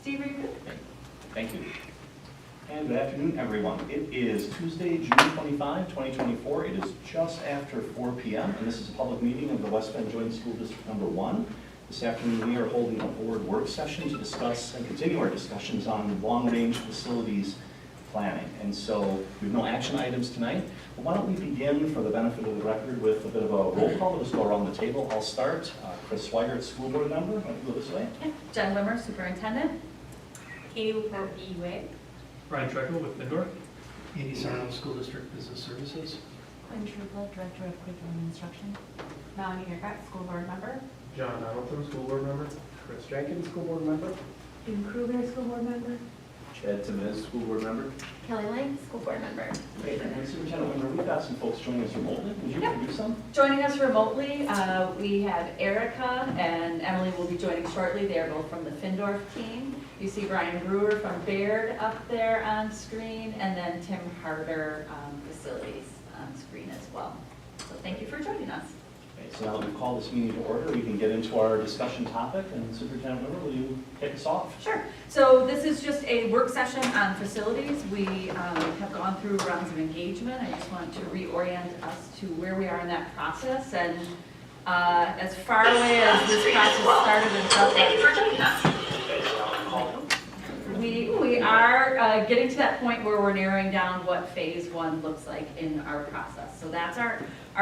Steve, are you good? Thank you. And good afternoon, everyone. It is Tuesday, June 25, 2024. It is just after 4 p.m., and this is a public meeting of the West Bend Joint School District Number 1. This afternoon, we are holding a board work session to discuss and continue our discussions on long-range facilities planning. And so we have no action items tonight. But why don't we begin, for the benefit of the record, with a bit of a roll call. We'll just go around the table. I'll start. Chris Swigert, school board member. Why don't you go this way? Okay. Jen Wimmer, superintendent. Katie for EUA. Ryan Treckle with Findor. Andy Sarno, School District Business Services. Quinn Trupel, Director of Curriculum and Instruction. Melanie Eargott, School Board Member. John Donaldson, School Board Member. Chris Jenkins, School Board Member. Dean Kruger, School Board Member. Chad Timez, School Board Member. Kelly Lang, School Board Member. Great. And Superintendent Wimmer, we've got some folks joining us remotely. Would you introduce them? Joining us remotely, we have Erica and Emily will be joining shortly. They are both from the Findorf team. You see Brian Brewer from Baird up there on screen, and then Tim Harder, facilities on screen as well. So thank you for joining us. Okay, so now that we've called this meeting to order, we can get into our discussion topic. And Superintendent Wimmer, will you kick us off? Sure. So this is just a work session on facilities. We have gone through rounds of engagement. I just want to reorient us to where we are in that process. And as far away as this process started and felt like we are getting to that point where we're narrowing down what phase one looks like in our process. So that's our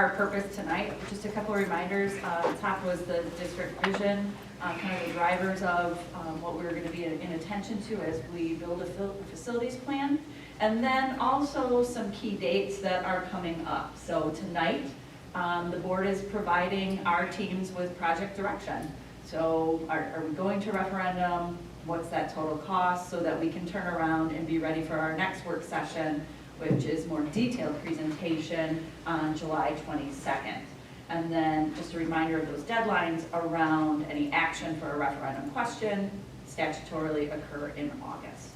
purpose tonight. Just a couple of reminders. The top was the district vision, kind of the drivers of what we're going to be in attention to as we build a facilities plan. And then also some key dates that are coming up. So tonight, the board is providing our teams with project direction. So are we going to referendum? What's that total cost so that we can turn around and be ready for our next work session, which is more detailed presentation on July 22nd. And then just a reminder of those deadlines around any action for a referendum question statutorily occur in August.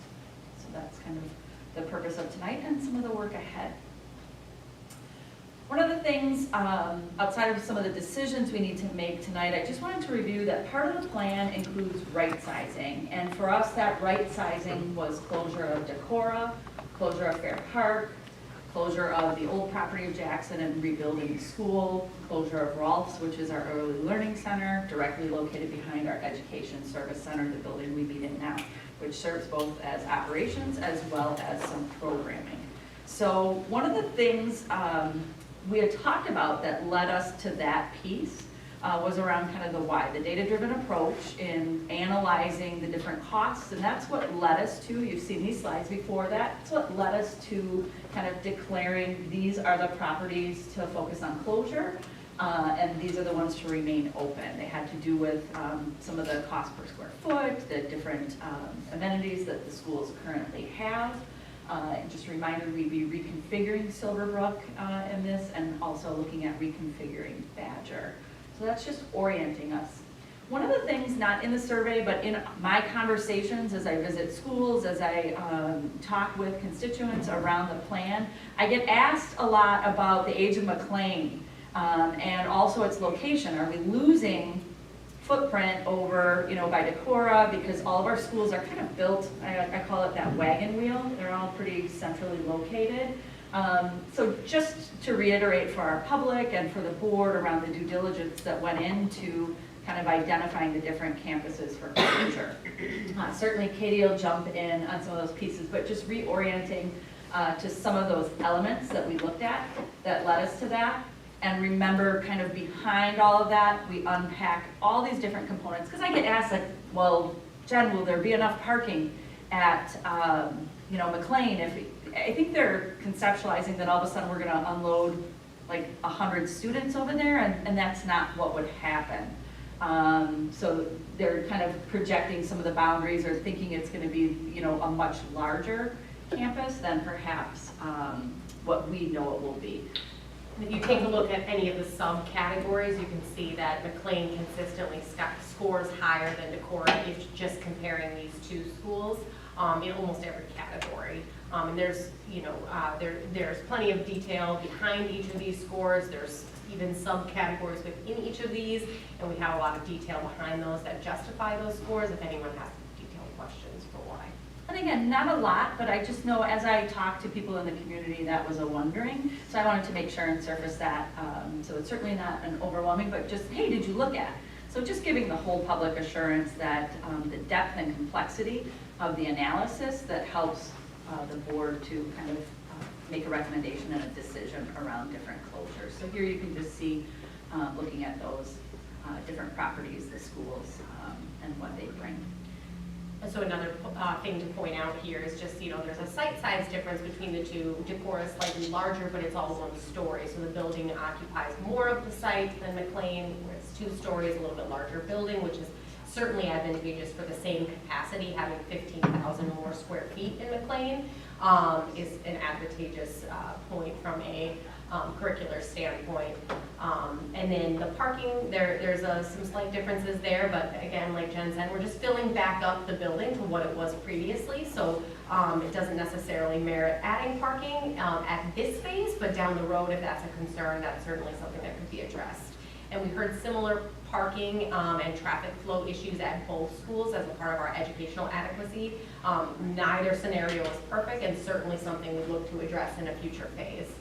So that's kind of the purpose of tonight and some of the work ahead. One of the things, outside of some of the decisions we need to make tonight, I just wanted to review that part of the plan includes right sizing. And for us, that right sizing was closure of Decorah, closure of Fair Park, closure of the old property of Jackson and rebuilding the school, closure of Rolf's, which is our early learning center, directly located behind our education service center, the building we meet in now, which serves both as operations as well as some programming. So one of the things we had talked about that led us to that piece was around kind of the why, the data-driven approach in analyzing the different costs, and that's what led us to, you've seen these slides before, that's what led us to kind of declaring these are the properties to focus on closure, and these are the ones to remain open. They had to do with some of the cost per square foot, the different amenities that the schools currently have. And just a reminder, we'd be reconfiguring Silverbrook in this and also looking at reconfiguring Badger. So that's just orienting us. One of the things not in the survey, but in my conversations as I visit schools, as I talk with constituents around the plan, I get asked a lot about the age of McLean and also its location. Are we losing footprint over, by Decorah, because all of our schools are kind of built, I call it that wagon wheel. They're all pretty centrally located. So just to reiterate for our public and for the board around the due diligence that went into kind of identifying the different campuses for closure. Certainly Katie will jump in on some of those pieces, but just reorienting to some of those elements that we looked at that led us to that. And remember, kind of behind all of that, we unpack all these different components. Because I get asked, like, well, Jen, will there be enough parking at, McLean? I think they're conceptualizing that all of a sudden we're going to unload like 100 students over there, and that's not what would happen. So they're kind of projecting some of the boundaries or thinking it's going to be, a much larger campus than perhaps what we know it will be. If you take a look at any of the subcategories, you can see that McLean consistently scores higher than Decorah if just comparing these two schools in almost every category. And there's, there's plenty of detail behind each of these scores. There's even subcategories within each of these, and we have a lot of detail behind those that justify those scores if anyone has detailed questions for why. And again, not a lot, but I just know as I talk to people in the community, that was a wondering. So I wanted to make sure and surface that. So it's certainly not an overwhelming, but just, hey, did you look at? So just giving the whole public assurance that the depth and complexity of the analysis that helps the board to kind of make a recommendation and a decision around different closures. So here you can just see, looking at those different properties, the schools, and what they bring. And so another thing to point out here is just, there's a site size difference between the two. Decorah is slightly larger, but it's all 1 story. So the building occupies more of the site than McLean, where it's 2 stories, a little bit larger building, which is certainly advantageous for the same capacity. Having 15,000 more square feet in McLean is an advantageous point from a curricular standpoint. And then the parking, there's some slight differences there, but again, like Jen said, we're just filling back up the building to what it was previously. So it doesn't necessarily merit adding parking at this phase, but down the road, if that's a concern, that's certainly something that could be addressed. And we heard similar parking and traffic flow issues at both schools as a part of our educational adequacy. Neither scenario is perfect, and certainly something we look to address in a future phase.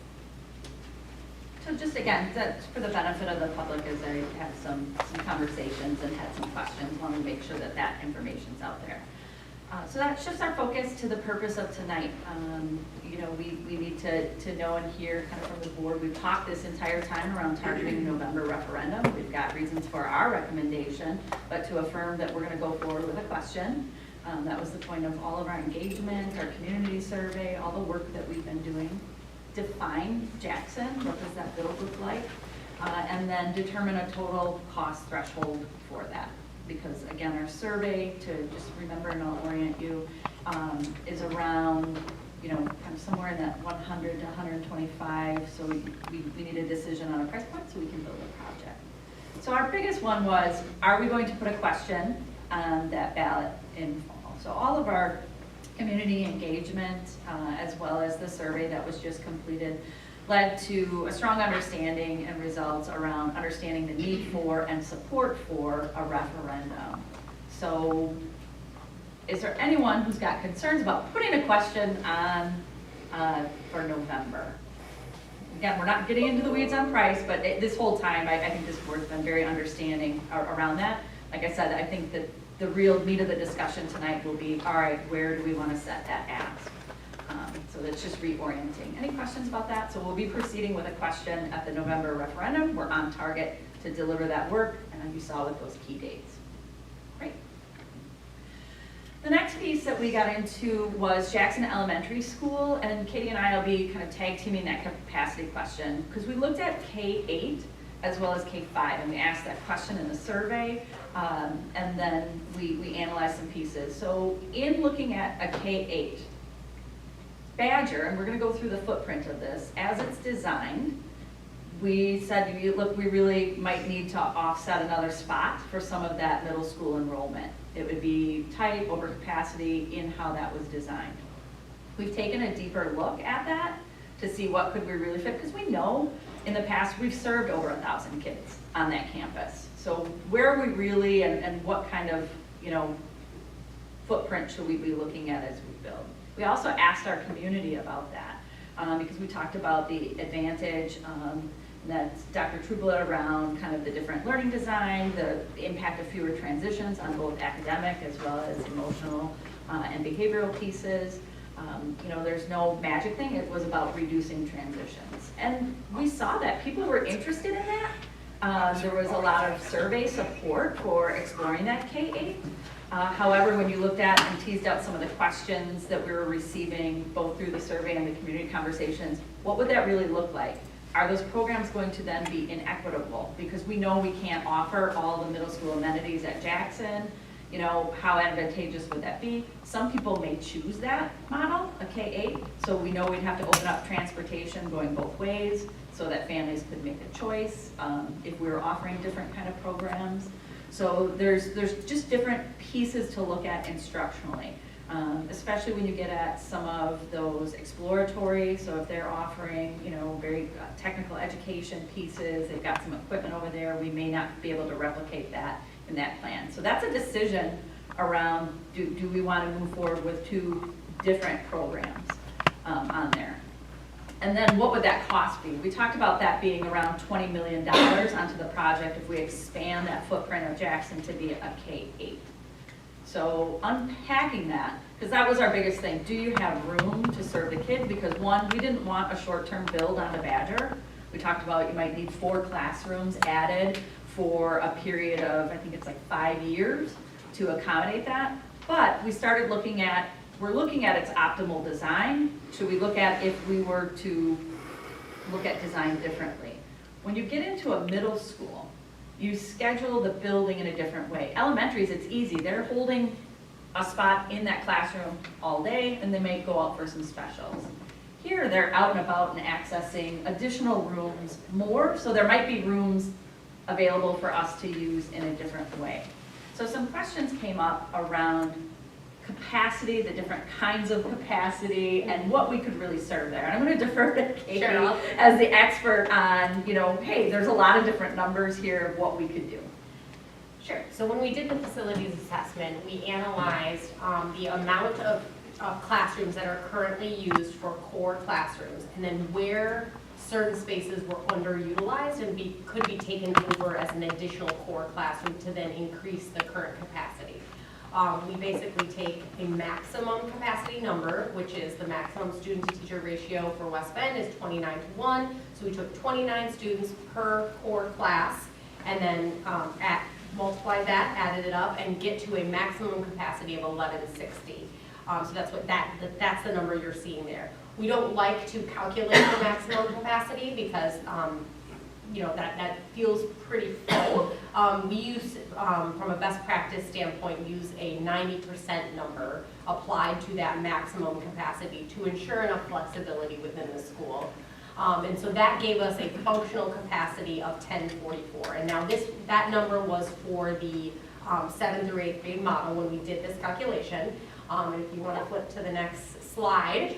So just again, that's for the benefit of the public as I have some conversations and had some questions, want to make sure that that information's out there. So that shifts our focus to the purpose of tonight. We need to know and hear kind of from the board. We've talked this entire time around targeting the November referendum. We've got reasons for our recommendation, but to affirm that we're going to go forward with a question. That was the point of all of our engagement, our community survey, all the work that we've been doing. Define Jackson, what does that build look like? And then determine a total cost threshold for that. Because again, our survey, to just remember and I'll orient you, is around, kind of somewhere in that 100 to 125. So we need a decision on a price point so we can build a project. So our biggest one was, are we going to put a question on that ballot in fall? So all of our community engagement, as well as the survey that was just completed, led to a strong understanding and results around understanding the need for and support for a referendum. So is there anyone who's got concerns about putting a question on for November? Again, we're not getting into the weeds on price, but this whole time, I think this board's been very understanding around that. Like I said, I think that the real meat of the discussion tonight will be, all right, where do we want to set that ask? So that's just reorienting. Any questions about that? So we'll be proceeding with a question at the November referendum. We're on target to deliver that work, and you saw with those key dates. Great. The next piece that we got into was Jackson Elementary School, and Katie and I will be kind of tag teaming that capacity question, because we looked at K-8 as well as K-5, and we asked that question in the survey, and then we analyzed some pieces. So in looking at a K-8, Badger, and we're going to go through the footprint of this, as it's designed, we said, look, we really might need to offset another spot for some of that middle school enrollment. It would be tight, over capacity in how that was designed. We've taken a deeper look at that to see what could we really fit, because we know in the past we've served over 1,000 kids on that campus. So where are we really, and what kind of, footprint should we be looking at as we build? We also asked our community about that, because we talked about the advantage that Dr. Trueblood around kind of the different learning design, the impact of fewer transitions on both academic as well as emotional and behavioral pieces. There's no magic thing. It was about reducing transitions. And we saw that people were interested in that. There was a lot of survey support for exploring that K-8. However, when you looked at and teased out some of the questions that we were receiving, both through the survey and the community conversations, what would that really look like? Are those programs going to then be inequitable? Because we know we can't offer all the middle school amenities at Jackson. How advantageous would that be? Some people may choose that model, a K-8, so we know we'd have to open up transportation going both ways so that families could make a choice if we were offering different kind of programs. So there's just different pieces to look at instructionally, especially when you get at some of those exploratory. So if they're offering, very technical education pieces, they've got some equipment over there, we may not be able to replicate that in that plan. So that's a decision around, do we want to move forward with 2 different programs on there? And then what would that cost be? We talked about that being around $20 million onto the project if we expand that footprint of Jackson to be a K-8. So unpacking that, because that was our biggest thing, do you have room to serve the kids? Because one, we didn't want a short-term build on the Badger. We talked about you might need 4 classrooms added for a period of, I think it's like 5 years to accommodate that. But we started looking at, we're looking at its optimal design. Should we look at if we were to look at design differently? When you get into a middle school, you schedule the building in a different way. Elementaries, it's easy. They're holding a spot in that classroom all day, and they may go out for some specials. Here, they're out and about and accessing additional rooms more, so there might be rooms available for us to use in a different way. So some questions came up around capacity, the different kinds of capacity, and what we could really serve there. And I'm going to defer to Katie Sure. as the expert on, hey, there's a lot of different numbers here of what we could do. Sure. So when we did the facilities assessment, we analyzed the amount of classrooms that are currently used for core classrooms, and then where certain spaces were underutilized and could be taken over as an additional core classroom to then increase the current capacity. We basically take a maximum capacity number, which is the maximum student-to-teacher ratio for West Bend is 29:1. So we took 29 students per core class, and then multiplied that, added it up, and get to a maximum capacity of 1160. So that's the number you're seeing there. We don't like to calculate the maximum capacity because that feels pretty full. We use, from a best practice standpoint, use a 90% number applied to that maximum capacity to ensure enough flexibility within the school. And so that gave us a functional capacity of 1044. And now that number was for the 7th through 8th grade model when we did this calculation. And if you want to flip to the next slide.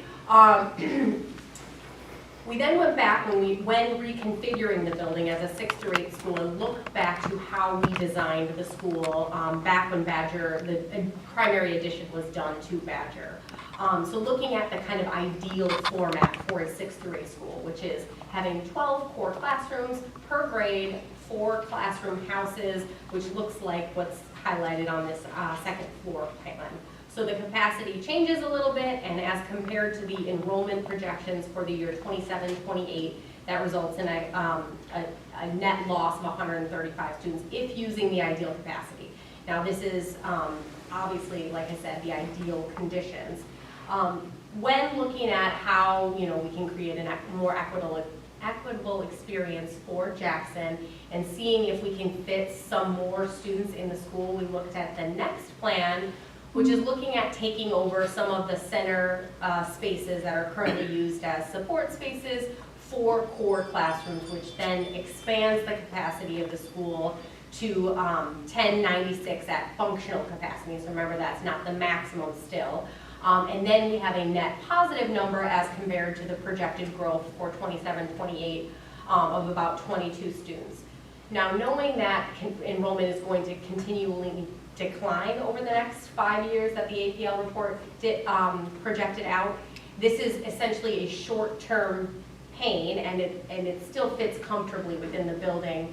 We then went back when reconfiguring the building as a 6th through 8th school and looked back to how we designed the school back when Badger, the primary addition was done to Badger. So looking at the kind of ideal format for a 6th through 8th school, which is having 12 core classrooms per grade, 4 classroom houses, which looks like what's highlighted on this second floor plan. So the capacity changes a little bit, and as compared to the enrollment projections for the year 27-28, that results in a net loss of 135 students if using the ideal capacity. Now this is obviously, like I said, the ideal conditions. When looking at how we can create a more equitable experience for Jackson and seeing if we can fit some more students in the school, we looked at the next plan, which is looking at taking over some of the center spaces that are currently used as support spaces for core classrooms, which then expands the capacity of the school to 1096 at functional capacity. So remember, that's not the maximum still. And then we have a net positive number as compared to the projected growth for 27-28 of about 22 students. Now, knowing that enrollment is going to continually decline over the next 5 years that the APL report projected out, this is essentially a short-term pain, and it still fits comfortably within the building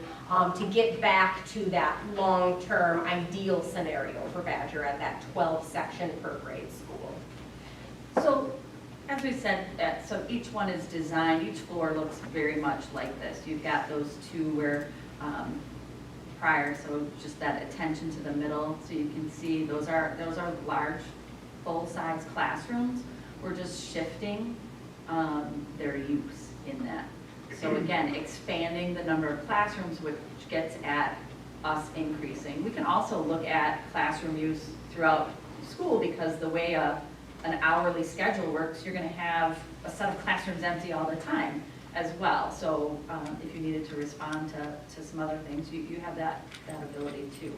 to get back to that long-term ideal scenario for Badger at that 12 section per grade school. So, as we said, so each one is designed, each floor looks very much like this. You've got those two where prior, so just that attention to the middle, so you can see those are large, full-size classrooms. We're just shifting their use in that. So again, expanding the number of classrooms, which gets at us increasing. We can also look at classroom use throughout school, because the way an hourly schedule works, you're going to have a set of classrooms empty all the time as well. So if you needed to respond to some other things, you have that ability too.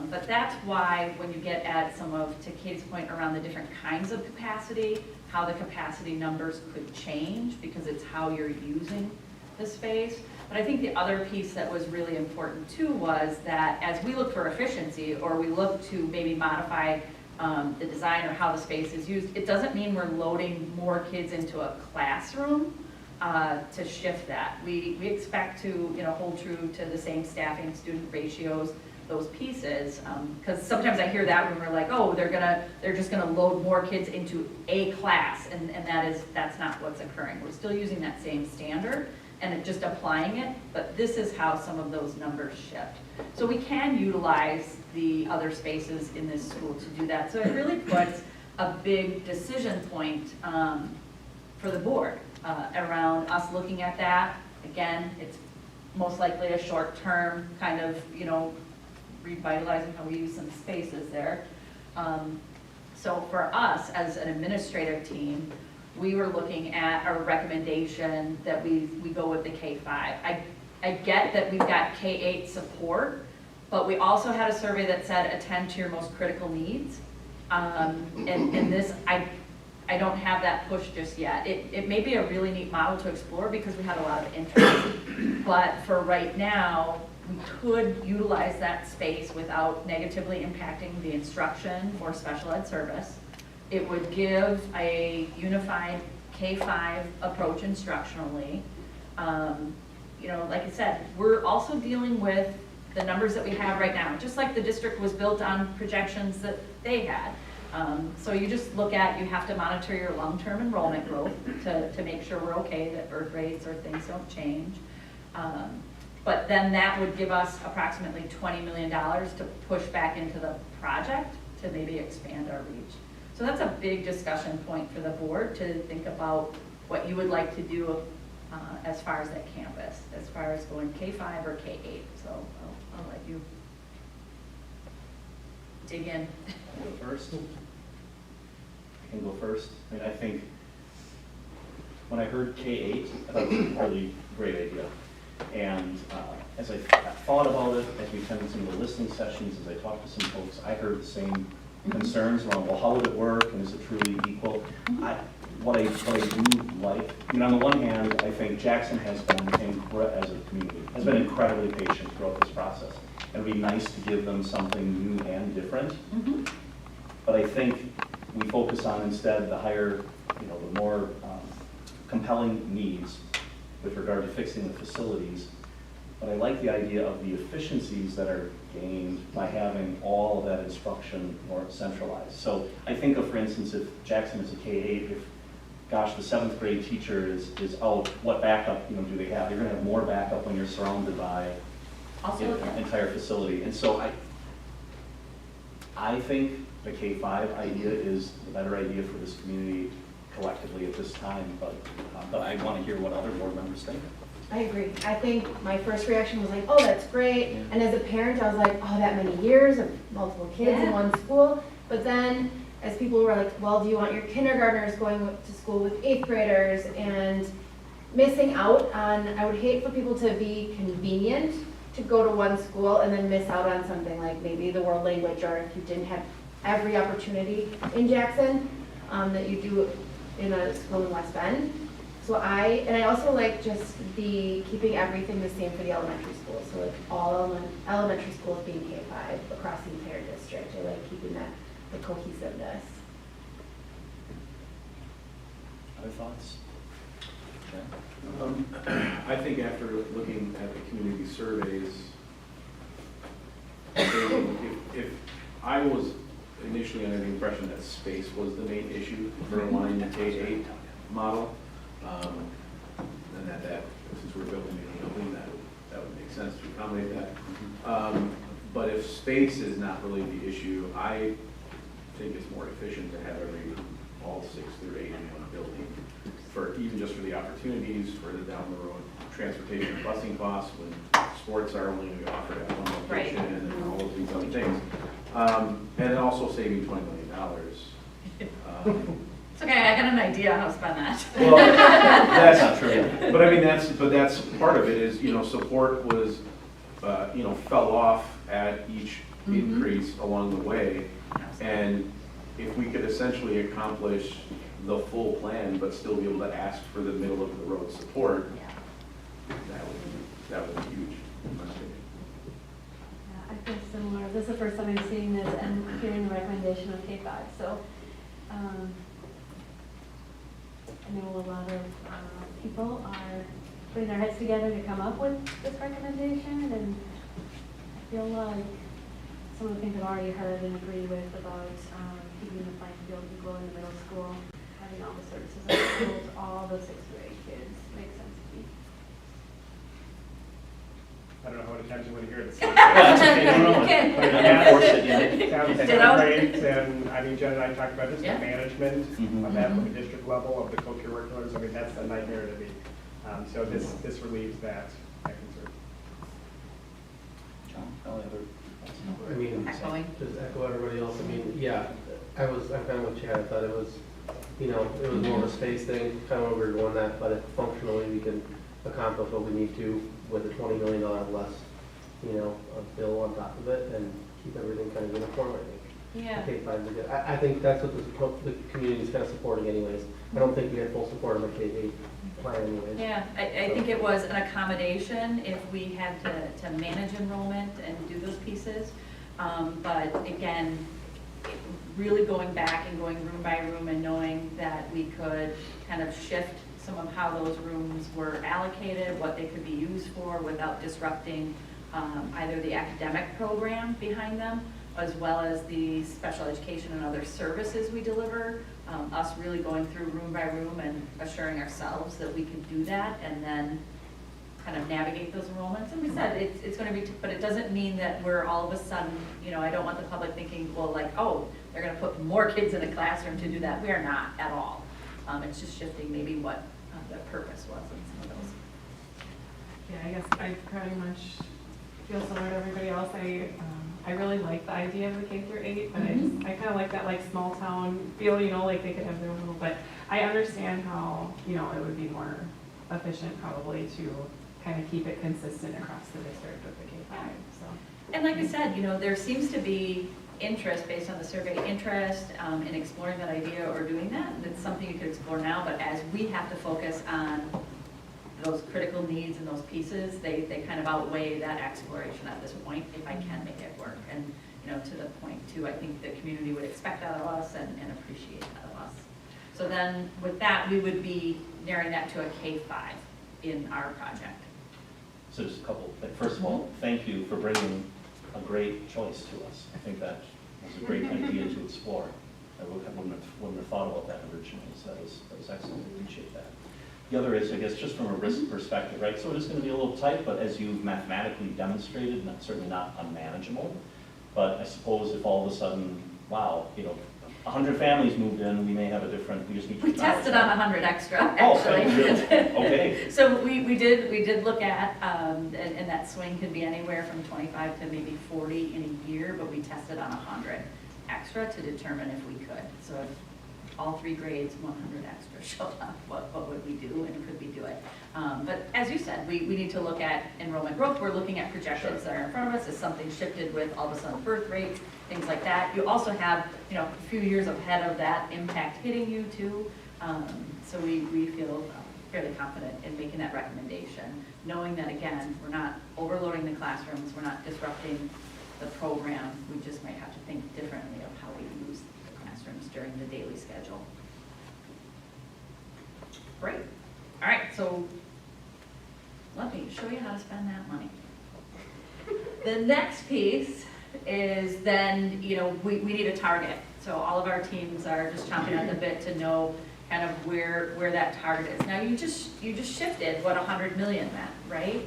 But that's why when you get at some of, to Katie's point around the different kinds of capacity, how the capacity numbers could change because it's how you're using the space. But I think the other piece that was really important too was that as we look for efficiency, or we look to maybe modify the design or how the space is used, it doesn't mean we're loading more kids into a classroom to shift that. We expect to, hold true to the same staffing, student ratios, those pieces, because sometimes I hear that when we're like, oh, they're just gonna load more kids into a class, and that's not what's occurring. We're still using that same standard and just applying it, but this is how some of those numbers shift. So we can utilize the other spaces in this school to do that. So it really puts a big decision point for the board around us looking at that. Again, it's most likely a short-term kind of, revitalizing how we use some spaces there. So for us, as an administrative team, we were looking at a recommendation that we go with the K-5. I get that we've got K-8 support, but we also had a survey that said attend to your most critical needs. And this, I don't have that push just yet. It may be a really neat model to explore because we had a lot of interest, but for right now, we could utilize that space without negatively impacting the instruction or special ed service. It would give a unified K-5 approach instructionally. Like I said, we're also dealing with the numbers that we have right now, just like the district was built on projections that they had. So you just look at, you have to monitor your long-term enrollment growth to make sure we're okay, that birth rates or things don't change. But then that would give us approximately $20 million to push back into the project to maybe expand our reach. So that's a big discussion point for the board to think about what you would like to do as far as that campus, as far as going K-5 or K-8. So I'll let you dig in. Go first. I can go first. I think when I heard K-8, I thought it was a really great idea. And as I thought about it, as we attended some of the listening sessions, as I talked to some folks, I heard the same concerns around, well, how would it work, and is it truly equal? What I do like, on the one hand, I think Jackson has been, as a community, has been incredibly patient throughout this process. It would be nice to give them something new and different. Mm-hmm. But I think we focus on instead the higher, the more compelling needs with regard to fixing the facilities. But I like the idea of the efficiencies that are gained by having all of that instruction more centralized. So I think of, for instance, if Jackson is a K-8, if, gosh, the 7th grade teacher is out, what backup do they have? You're going to have more backup when you're surrounded by an entire facility. And so I think the K-5 idea is the better idea for this community collectively at this time, but I want to hear what other board members think. I agree. I think my first reaction was like, oh, that's great. Yeah. And as a parent, I was like, oh, that many years of multiple kids in one school. But then as people were like, well, do you want your kindergartners going to school with 8th graders and missing out on, I would hate for people to be convenient to go to one school and then miss out on something like maybe the world language, or if you didn't have every opportunity in Jackson that you do in a school in West Bend. So I also like just keeping everything the same for the elementary schools. So like all elementary schools being K-5 across the entire district. I like keeping the cohesiveness. Other thoughts? I think after looking at the community surveys, if I was initially under the impression that space was the main issue for aligning the K-8 model, and that since we're building a building, that would make sense to accommodate that. But if space is not really the issue, I think it's more efficient to have all 6 through 8 in one building, for even just for the opportunities for the down the road transportation and busing costs when sports are only going to be offered at one location, Right. and all of these other things. And also saving $20 million. It's okay, I got an idea how to spend that. Well, That's not true. But I mean, that's part of it is, support was, fell off at each increase along the way. And if we could essentially accomplish the full plan, but still be able to ask for the middle of the road support, that would that would be huge, in my opinion. Yeah, I feel similar. This is the first time I'm seeing this and hearing the recommendation of K-5. So I know a lot of people are putting their heads together to come up with this recommendation, and I feel like some of the things I've already heard and agree with about keeping the playing field equal in the middle school, having all the services available to all the 6th grade kids makes sense to me. I don't know how much attention would hear this. Yeah, that's okay, no, no, Okay. put it on the force it, yeah. Sounds Ditto. great, and I mean, Jen and I talked about just the Yeah. management Mhm. of that from the district level of the co-curriculars. I mean, that's a nightmare to me. So this relieves that concern. John, any other? I mean, Echoing. just echo everybody else, I mean, yeah, I'm kind of with Chad, I thought it was, you know, it was more of a space thing, kind of what we were going that, but if functionally we can accomplish what we need to with a $20 million less, you know, a bill on top of it and keep everything kind of uniform, I think. Yeah. K-5 is a good, I think that's what the community is kind of supporting anyways. I don't think we had full support of the K-8 plan anyways. Yeah, I think it was an accommodation if we had to manage enrollment and do those pieces. But again, really going back and going room by room and knowing that we could kind of shift some of how those rooms were allocated, what they could be used for without disrupting either the academic program behind them, as well as the special education and other services we deliver. Us really going through room by room and assuring ourselves that we could do that and then kind of navigate those enrollments. And we said, it's gonna be, but it doesn't mean that we're all of a sudden, you know, I don't want the public thinking, well, like, oh, they're gonna put more kids in the classroom to do that. We are not at all. It's just shifting maybe what the purpose was in some of those. Yeah, I guess I pretty much feel similar to everybody else. I really like the idea of the K through 8, but I kind of like that like small town feel, you know, like they could have their own little, but I understand how, you know, it would be more efficient probably to kind of keep it consistent across the district with the K-5, so. And like we said, you know, there seems to be interest based on the survey, interest in exploring that idea or doing that. And it's something you could explore now, but as we have to focus on those critical needs and those pieces, they kind of outweigh that exploration at this point, if I can make it work. And, you know, to the point too, I think the community would expect that of us and appreciate that of us. So then with that, we would be narrowing that to a K-5 in our project. So just a couple, but first of all, thank you for bringing a great choice to us. I think that was a great idea to explore. I wouldn't have thought about that originally, so that was excellent, I appreciate that. The other is, I guess, just from a risk perspective, right? So it is going to be a little tight, but as you've mathematically demonstrated, certainly not unmanageable. But I suppose if all of a sudden, wow, you know, 100 families moved in, we may have a different, we just need to. We tested on 100 extra, Oh, actually. really? Okay. So we did look at, and that swing could be anywhere from 25 to maybe 40 in a year, but we tested on 100 extra to determine if we could. So if all 3 grades, 100 extra showed up, what would we do and could we do it? But as you said, we need to look at enrollment growth. We're looking at projections that are in front of us. Is something shifted with all of a sudden birth rates, things like that. You also have, you know, a few years ahead of that impact hitting you too. So we feel fairly confident in making that recommendation, knowing that, again, we're not overloading the classrooms, we're not disrupting the program. We just might have to think differently of how we use the classrooms during the daily schedule. Great. All right, so let me show you how to spend that money. The next piece is then, you know, we need a target. So all of our teams are just chomping at the bit to know kind of where that target is. Now you just shifted what 100 million meant, right?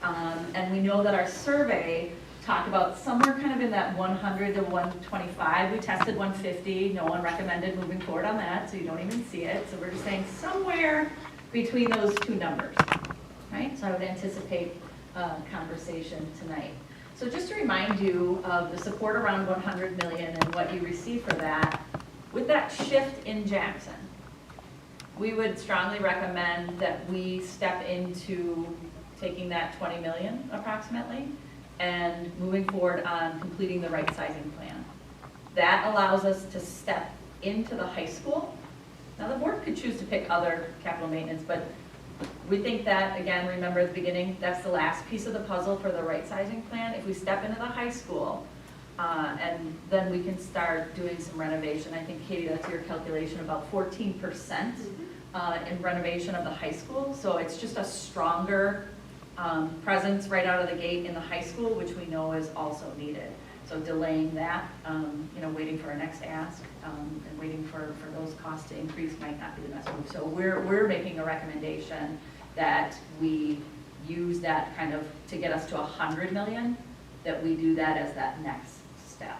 And we know that our survey talked about somewhere kind of in that 100 to 125. We tested 150. No one recommended moving forward on that, so you don't even see it. So we're just saying somewhere between those 2 numbers, right? So I would anticipate a conversation tonight. So just to remind you of the support around 100 million and what you receive for that, with that shift in Jackson, we would strongly recommend that we step into taking that 20 million approximately and moving forward on completing the right sizing plan. That allows us to step into the high school. Now the board could choose to pick other capital maintenance, but We think that, again, remember at the beginning, that's the last piece of the puzzle for the right sizing plan. If we step into the high school, and then we can start doing some renovation. I think, Katie, that's your calculation, about 14% in renovation of the high school. So it's just a stronger presence right out of the gate in the high school, which we know is also needed. So delaying that, waiting for our next ask, and waiting for those costs to increase might not be the best move. So we're making a recommendation that we use that kind of, to get us to 100 million, that we do that as that next step.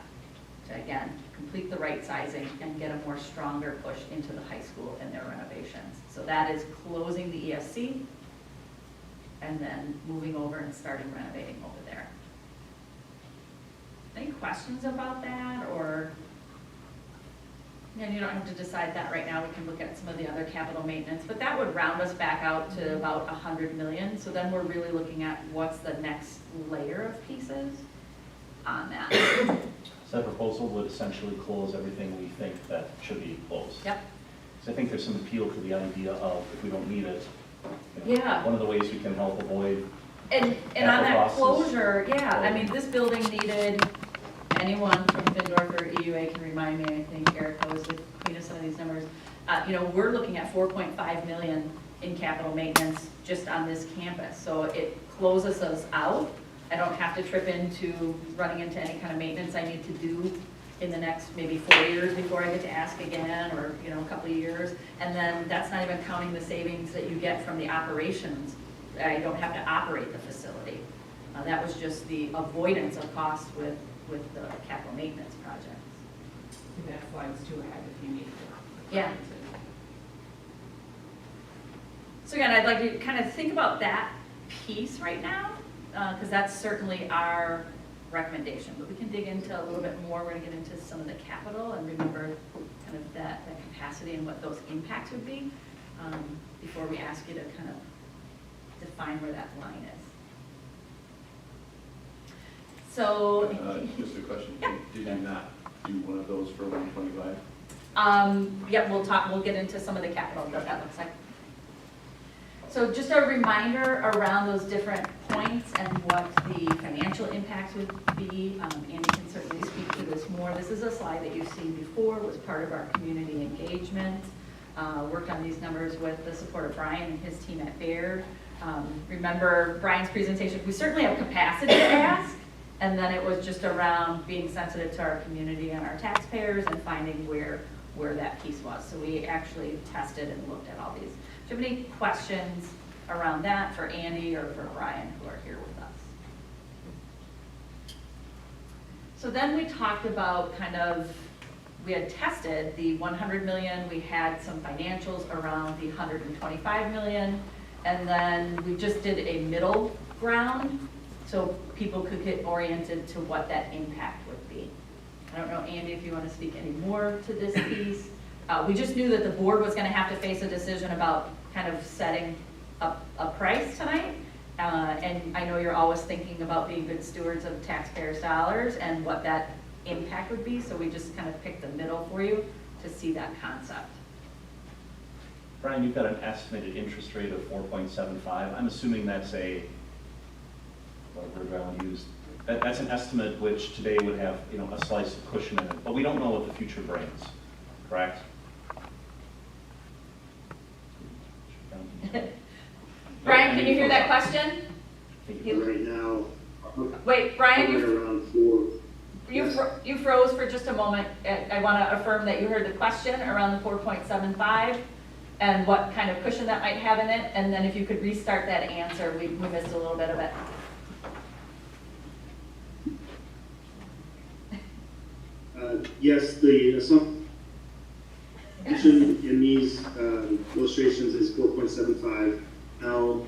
To again, complete the right sizing and get a more stronger push into the high school and their renovations. So that is closing the ESC and then moving over and starting renovating over there. Any questions about that, or, you don't have to decide that right now, we can look at some of the other capital maintenance, but that would round us back out to about 100 million, so then we're really looking at what's the next layer of pieces on that. So that proposal would essentially close everything we think that should be closed. Yep. So I think there's some appeal to the idea of, if we don't need it, Yeah. one of the ways we can help avoid And on Capital that costs is- closure, yeah, I mean, this building needed, anyone from Findorf or EUA can remind me, I think Erica was the queen of some of these numbers. We're looking at 4.5 million in capital maintenance just on this campus. So it closes us out. I don't have to trip into running into any kind of maintenance I need to do in the next maybe 4 years before I get to ask again, or, a couple of years. And then that's not even counting the savings that you get from the operations. I don't have to operate the facility. That was just the avoidance of costs with the capital maintenance projects. And that slides too ahead if you need to. Yeah. So again, I'd like to kind of think about that piece right now, because that's certainly our recommendation. But we can dig into a little bit more. We're going to get into some of the capital and remember kind of that capacity and what those impacts would be before we ask you to kind of define where that line is. So, Just a question, Yeah. did you not do one of those for 125? yeah, we'll get into some of the capital, what that looks like. So just a reminder around those different points and what the financial impacts would be. Andy can certainly speak to this more. This is a slide that you've seen before, was part of our community engagement. Worked on these numbers with the support of Brian and his team at Baird. Remember Brian's presentation, we certainly have capacity to ask, and then it was just around being sensitive to our community and our taxpayers and finding where that piece was. So we actually tested and looked at all these. Do you have any questions around that for Andy or for Brian, who are here with us? So then we talked about we had tested the 100 million, we had some financials around the 125 million, and then we just did a middle ground so people could get oriented to what that impact would be. I don't know, Andy, if you want to speak any more to this piece. We just knew that the board was going to have to face a decision about kind of setting up a price tonight. And I know you're always thinking about being good stewards of taxpayers' dollars and what that impact would be. So we just kind of picked the middle for you to see that concept. Brian, you've got an estimated interest rate of 4.75. I'm assuming that's what word do I want to use? That's an estimate which today would have, a slice of cushion in it, but we don't know what the future brings, correct? Brian, can you hear that question? Right now, Wait, Brian, we're around 4. you froze for just a moment. I want to affirm that you heard the question around the 4.75 and what kind of cushion that might have in it. And then if you could restart that answer, we missed a little bit of it. Yes, the assumption in these illustrations is 4.75. Now,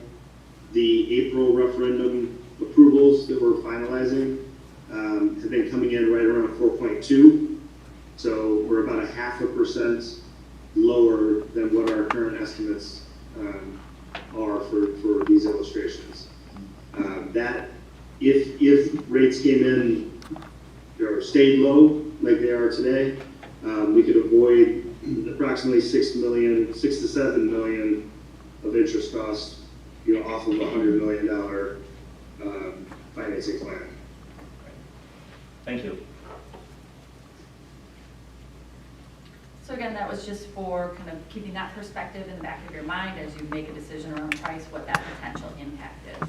the April referendum approvals that we're finalizing have been coming in right around 4.2. So we're about 0.5% lower than what our current estimates are for these illustrations. That if rates came in or stayed low like they are today, we could avoid approximately 6 to 7 million of interest costs, off of a $100 million financing plan. Thank you. So again, that was just for kind of keeping that perspective in the back of your mind as you make a decision around price, what that potential impact is.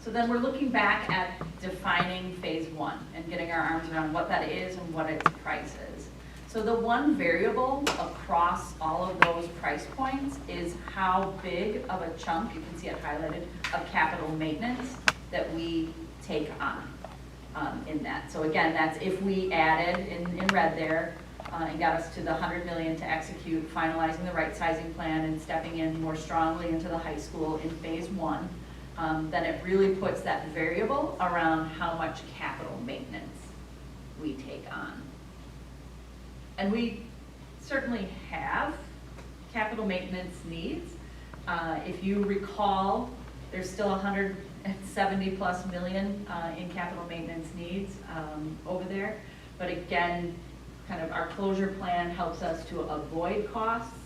So then we're looking back at defining phase one and getting our arms around what that is and what its price is. So the one variable across all of those price points is how big of a chunk, you can see it highlighted, of capital maintenance that we take on in that. So again, that's if we added in red there and got us to the 100 million to execute finalizing the right sizing plan and stepping in more strongly into the high school in phase one, then it really puts that variable around how much capital maintenance we take on. And we certainly have capital maintenance needs. If you recall, there's still 170 plus million in capital maintenance needs over there. But again, kind of our closure plan helps us to avoid costs.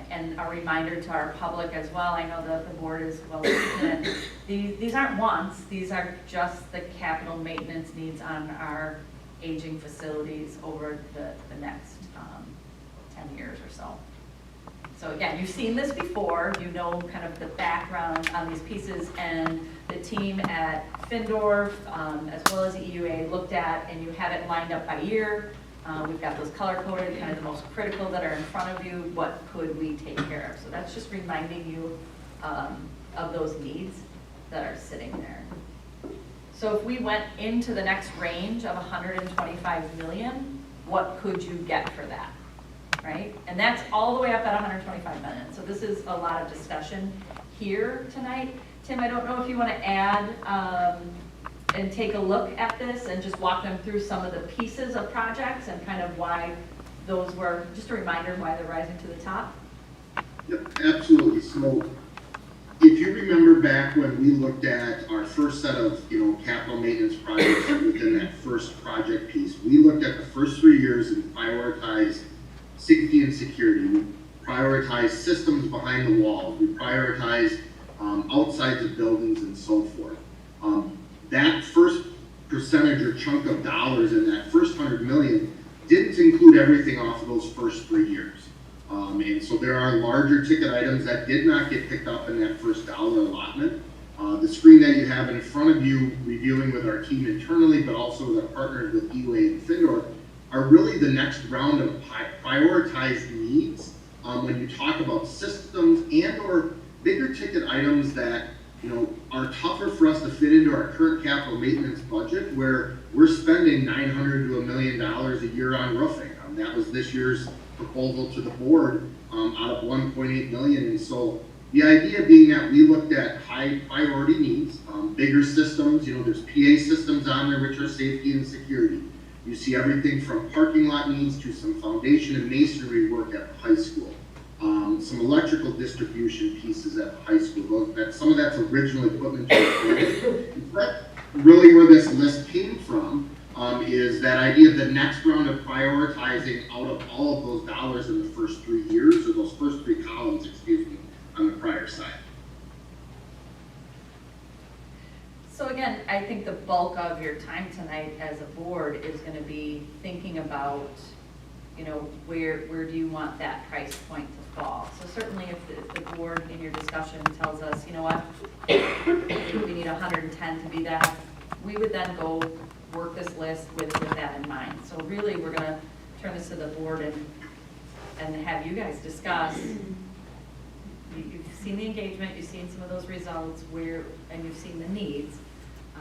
And a reminder to our public as well, I know that the board is well that these aren't wants, these are just the capital maintenance needs on our aging facilities over the next 10 years or so. So again, you've seen this before, you know kind of the background on these pieces, and the team at Findorf, as well as the EUA, looked at, and you have it lined up by year. We've got those color-coded, kind of the most critical that are in front of you, what could we take care of? So that's just reminding you of those needs that are sitting there. So if we went into the next range of 125 million, what could you get for that, right? And that's all the way up at 125 million. So this is a lot of discussion here tonight. Tim, I don't know if you want to add and take a look at this and just walk them through some of the pieces of projects and kind of why those were, just a reminder why they're rising to the top. Yep, absolutely. So if you remember back when we looked at our first set of, capital maintenance projects within that first project piece, we looked at the first 3 years and prioritized safety and security. We prioritized systems behind the walls. We prioritized outsides of buildings and so forth. That first percentage or chunk of dollars in that first 100 million didn't include everything off of those first 3 years. And so there are larger ticket items that did not get picked up in that first dollar allotment. The screen that you have in front of you, reviewing with our team internally, but also with our partners with EUA and Findorf, are really the next round of prioritized needs when you talk about systems and or bigger ticket items that are tougher for us to fit into our current capital maintenance budget, where we're spending $900 to $1 million a year on roofing. That was this year's proposal to the board out of 1.8 million. And so the idea being that we looked at high priority needs, bigger systems, there's PA systems on there which are safety and security. You see everything from parking lot needs to some foundation and masonry work at the high school. Some electrical distribution pieces at the high school. Some of that's original equipment. But really where this list came from is that idea of the next round of prioritizing out of all of those dollars in the first 3 years, or those first 3 columns, on the prior side. So again, I think the bulk of your time tonight as a board is going to be thinking about, where do you want that price point to fall? So certainly if the board in your discussion tells us, what, we need 110 to be that, we would then go work this list with that in mind. So really, we're going to turn this to the board and have you guys discuss. You've seen the engagement, you've seen some of those results, and you've seen the needs.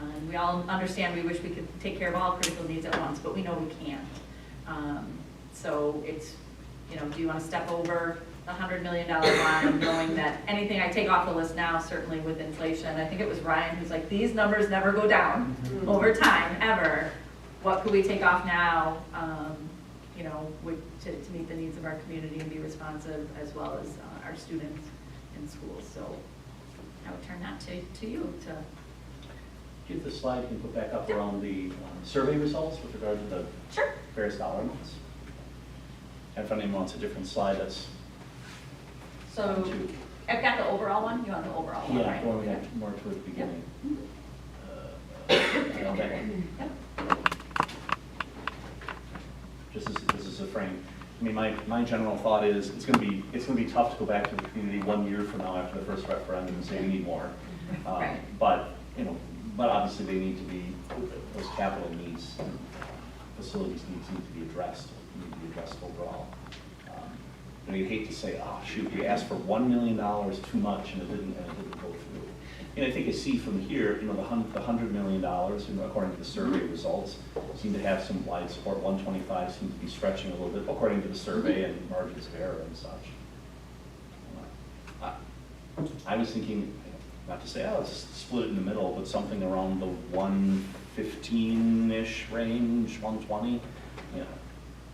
And we all understand we wish we could take care of all critical needs at once, but we know we can't. So it's, do you want to step over the $100 million line, knowing that anything I take off the list now, certainly with inflation, I think it was Ryan who's like, these numbers never go down over time, ever. What could we take off now, to meet the needs of our community and be responsive, as well as our students in schools. So I would turn that to you to. Get the slide you can put back up around the survey results with regard to the various dollar amounts. And if anyone wants a different slide, that's So, I've got the overall one, you want the overall one, Yeah, right? the one we got more towards the beginning. That one. This is a frame. I mean, my general thought is, it's gonna be tough to go back to the community 1 year from now after the first referendum and say we need more. Right. But, but obviously they need to be, those capital needs, facilities needs need to be addressed overall. You'd hate to say, oh, shoot, we asked for $1 million too much and it didn't go through. And I think I see from here, the $100 million, according to the survey results, seem to have some wide support. 125 seems to be stretching a little bit, according to the survey and margins of error and such. I was thinking, not to say, oh, let's split it in the middle, but something around the 115-ish range, 120.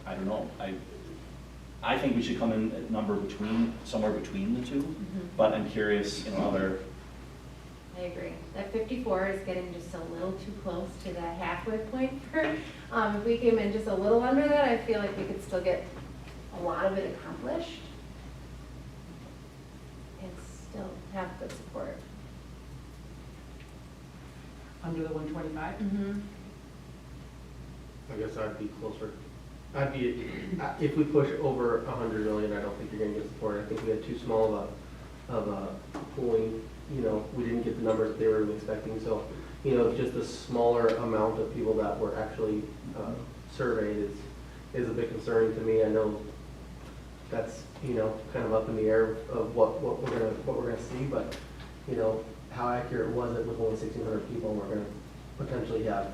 I don't know. I think we should come in at somewhere between the two, but I'm curious, other. I agree. That 54 is getting just a little too close to that halfway point for, if we came in just a little under that, I feel like we could still get a lot of it accomplished and still have good support. Under the 125? I guess I'd be closer. If we push over 100 million, I don't think you're gonna get support. I think we had too small of a pooling, we didn't get the numbers that they were expecting. So, just a smaller amount of people that were actually surveyed is a bit concerning to me. I know that's, kind of up in the air of what we're gonna see, but, how accurate was it with only 1,600 people, and we're gonna potentially have,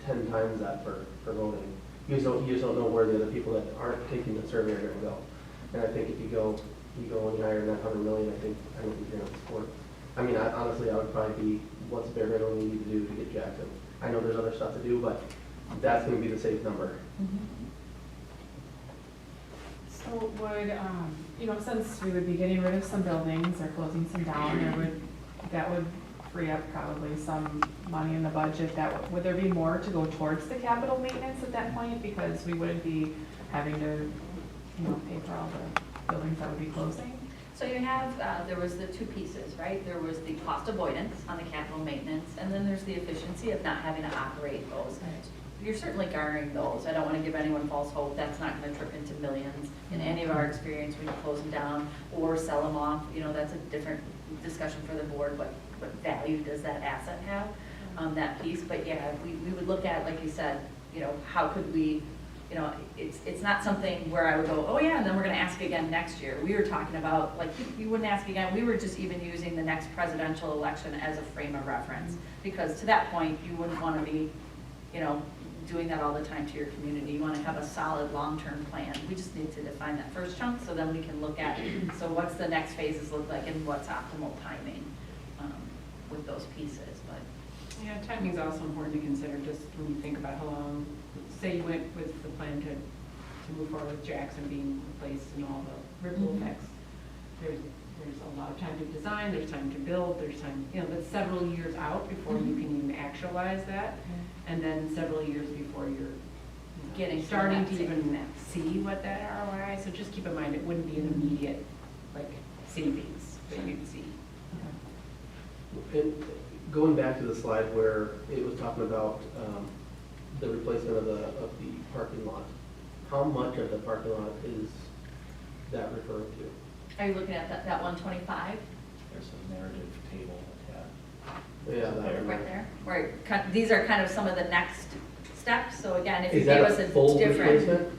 10 times that for voting. You just don't know where the other people that aren't taking the survey are gonna go. And I think if you go any higher than that 100 million, I don't think you're gonna support. I mean, honestly, I would probably be, what's bare minimum we need to do to get Jackson? I know there's other stuff to do, but that's gonna be the safe number. So would, since we would be getting rid of some buildings or closing some down, that would free up probably some money in the budget. Would there be more to go towards the capital maintenance at that point? Because we wouldn't be having to, pay for all the buildings that would be closing? So you have, there was the two pieces, right? There was the cost avoidance on the capital maintenance, and then there's the efficiency of not having to operate those. You're certainly garnering those. I don't want to give anyone false hope. That's not going to trip into millions. In any of our experience, when you close them down or sell them off, that's a different discussion for the board. What value does that asset have, that piece? But yeah, we would look at, like you said, how could we, it's not something where I would go, oh yeah, and then we're going to ask again next year. We were talking about, like, you wouldn't ask again. We were just even using the next presidential election as a frame of reference, because to that point, you wouldn't want to be, doing that all the time to your community. You want to have a solid long-term plan. We just need to define that first chunk, so then we can look at, so what's the next phases look like and what's optimal timing with those pieces. But yeah, timing is also important to consider, just when you think about how long, say you went with the plan to move forward with Jackson being replaced and all the ripple effects. There's a lot of time to design, there's time to build, there's time, that's several years out before you can even actualize that. And then several years before you're starting to even see what that ROI is. So just keep in mind, it wouldn't be an immediate, savings that you'd see. And going back to the slide where it was talking about the replacement of the parking lot, how much of the parking lot is that referring to? are you looking at that 125? There's a narrative table Yeah, that Right there, where these are kind of some of the next steps. So again, if you Is gave that us a a full different, replacement?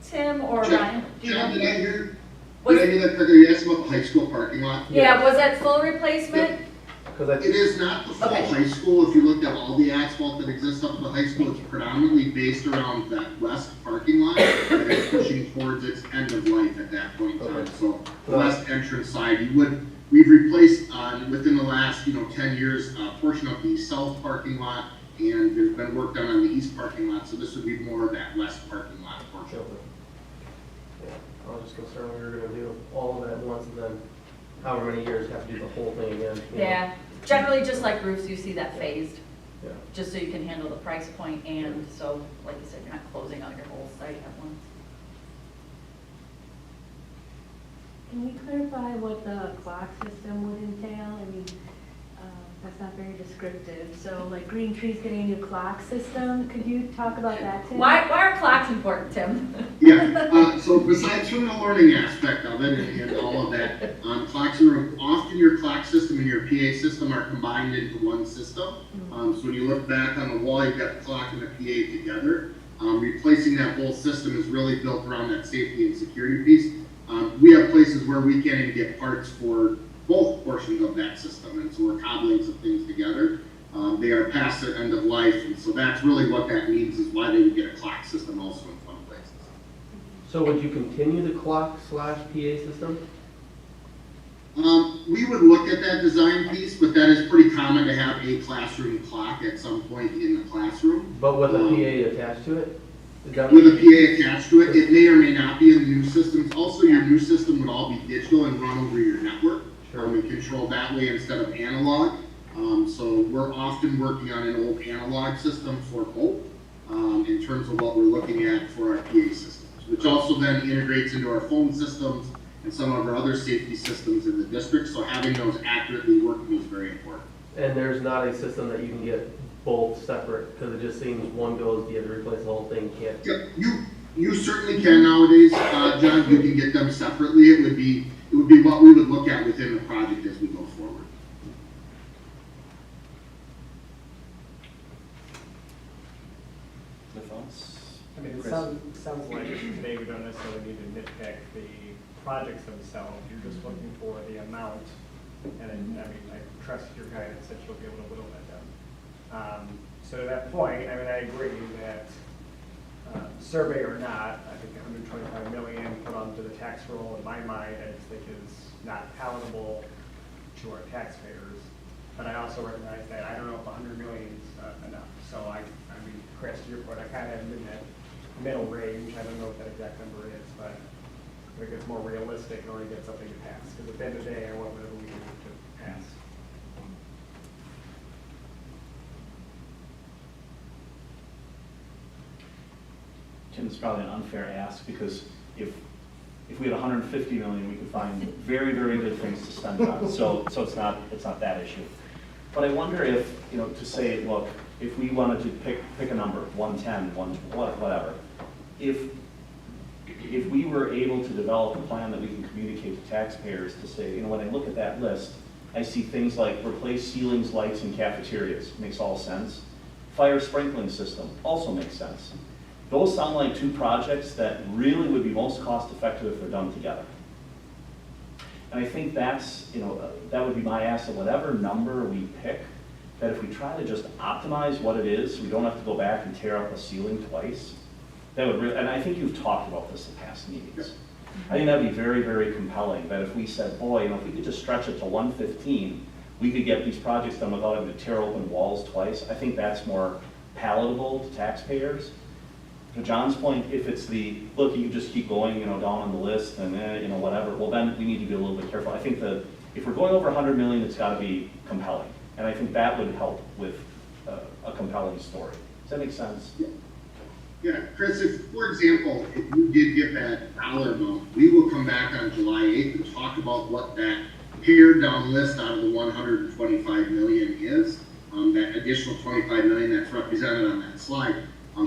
Tim or John, Ryan, do you John, know? did I hear Was- that correctly? You asked about the high school parking lot? Yeah, was that full replacement? Because It is not the full Okay. high school. If you looked at all the asphalt that exists up at the high school, it's predominantly based around that west parking lot, and it's pushing towards its end of life at that point in time. Okay. So the west entrance side, we've replaced, within the last, 10 years, a portion of the south parking lot, and there's been work done on the east parking lot, so this would be more of that west parking lot portion. yeah, I was just concerned we were going to do all of it at once and then however many years have to do the whole thing again. Yeah, generally just like roofs, you see that phased, Yeah. just so you can handle the price point and so, like you said, you're not closing out your whole site at once. Can we clarify what the clock system would entail? I mean, that's not very descriptive. So like Green Tree's getting a new clock system. Could you talk about that, Tim? Why are clocks important, Tim? Yeah, so besides from the learning aspect of it and all of that, clocks are, often your clock system and your PA system are combined into one system. So when you look back on the wall, you've got the clock and the PA together. Replacing that whole system is really built around that safety and security piece. We have places where we can't even get parts for both portions of that system, and so we're cobbling some things together. They are past their end of life, and so that's really what that means, is why they would get a clock system also in some places. So would you continue the clock/PA system? We would look at that design piece, but that is pretty common to have a classroom clock at some point in the classroom. But with a PA attached to it? Is that With a PA attached to it, it may or may not be in the new systems. Also, your new system would all be digital and run over your network. Sure. And controlled that way instead of analog. So we're often working on an old analog system for both in terms of what we're looking at for our PA systems, which also then integrates into our phone systems and some of our other safety systems in the district. So having those accurately working is very important. And there's not a system that you can get both separate, because it just seems one goes, you have to replace the whole thing, can't. Yeah, you certainly can nowadays, John. You can get them separately. It would be what we would look at within the project as we go forward. The thoughts? I mean, it Chris? sounds like today we don't necessarily need to nitpick the projects themselves. You're just looking for the amount, and then, I mean, I trust your guidance that you'll be able to whittle that down. So to that point, I mean, I agree that survey or not, I think 125 million put onto the tax roll, in my mind, I just think is not palatable to our taxpayers. But I also recognize that I don't know if 100 million is enough. So I mean, Chris, to your point, I kind of am in that middle range. I don't know what that exact number is, but I think it's more realistic in order to get something to pass. Because at the end of the day, I want whatever we do to pass. Tim, it's probably an unfair ask, because if we had 150 million, we could find very, very good things to spend on. So it's not that issue. But I wonder if, to say, look, if we wanted to pick a number, 110, whatever, if we were able to develop a plan that we can communicate to taxpayers to say, when I look at that list, I see things like replace ceilings, lights, and cafeterias. Makes all sense. Fire sprinkling system also makes sense. Those sound like two projects that really would be most cost effective if they're done together. And I think that's, that would be my ask of whatever number we pick, that if we try to just optimize what it is, we don't have to go back and tear up a ceiling twice. That would really, and I think you've talked about this in past meetings. I think that'd be very, very compelling, that if we said, boy, if we could just stretch it to 115, we could get these projects done without having to tear open walls twice. I think that's more palatable to taxpayers. To John's point, if it's look, you just keep going, down on the list and whatever, well then we need to be a little bit careful. I think that if we're going over 100 million, it's gotta be compelling. And I think that would help with a compelling story. Does that make sense? Yeah, Chris, if, for example, if you did get that dollar amount, we will come back on July 8th and talk about what that pared down list out of the 125 million is. That additional 25 million that's represented on that slide.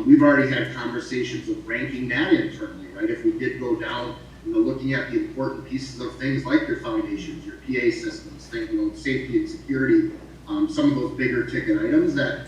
We've already had conversations of ranking that internally, right? If we did go down, looking at the important pieces of things like your foundations, your PA systems, safety and security, some of those bigger ticket items that,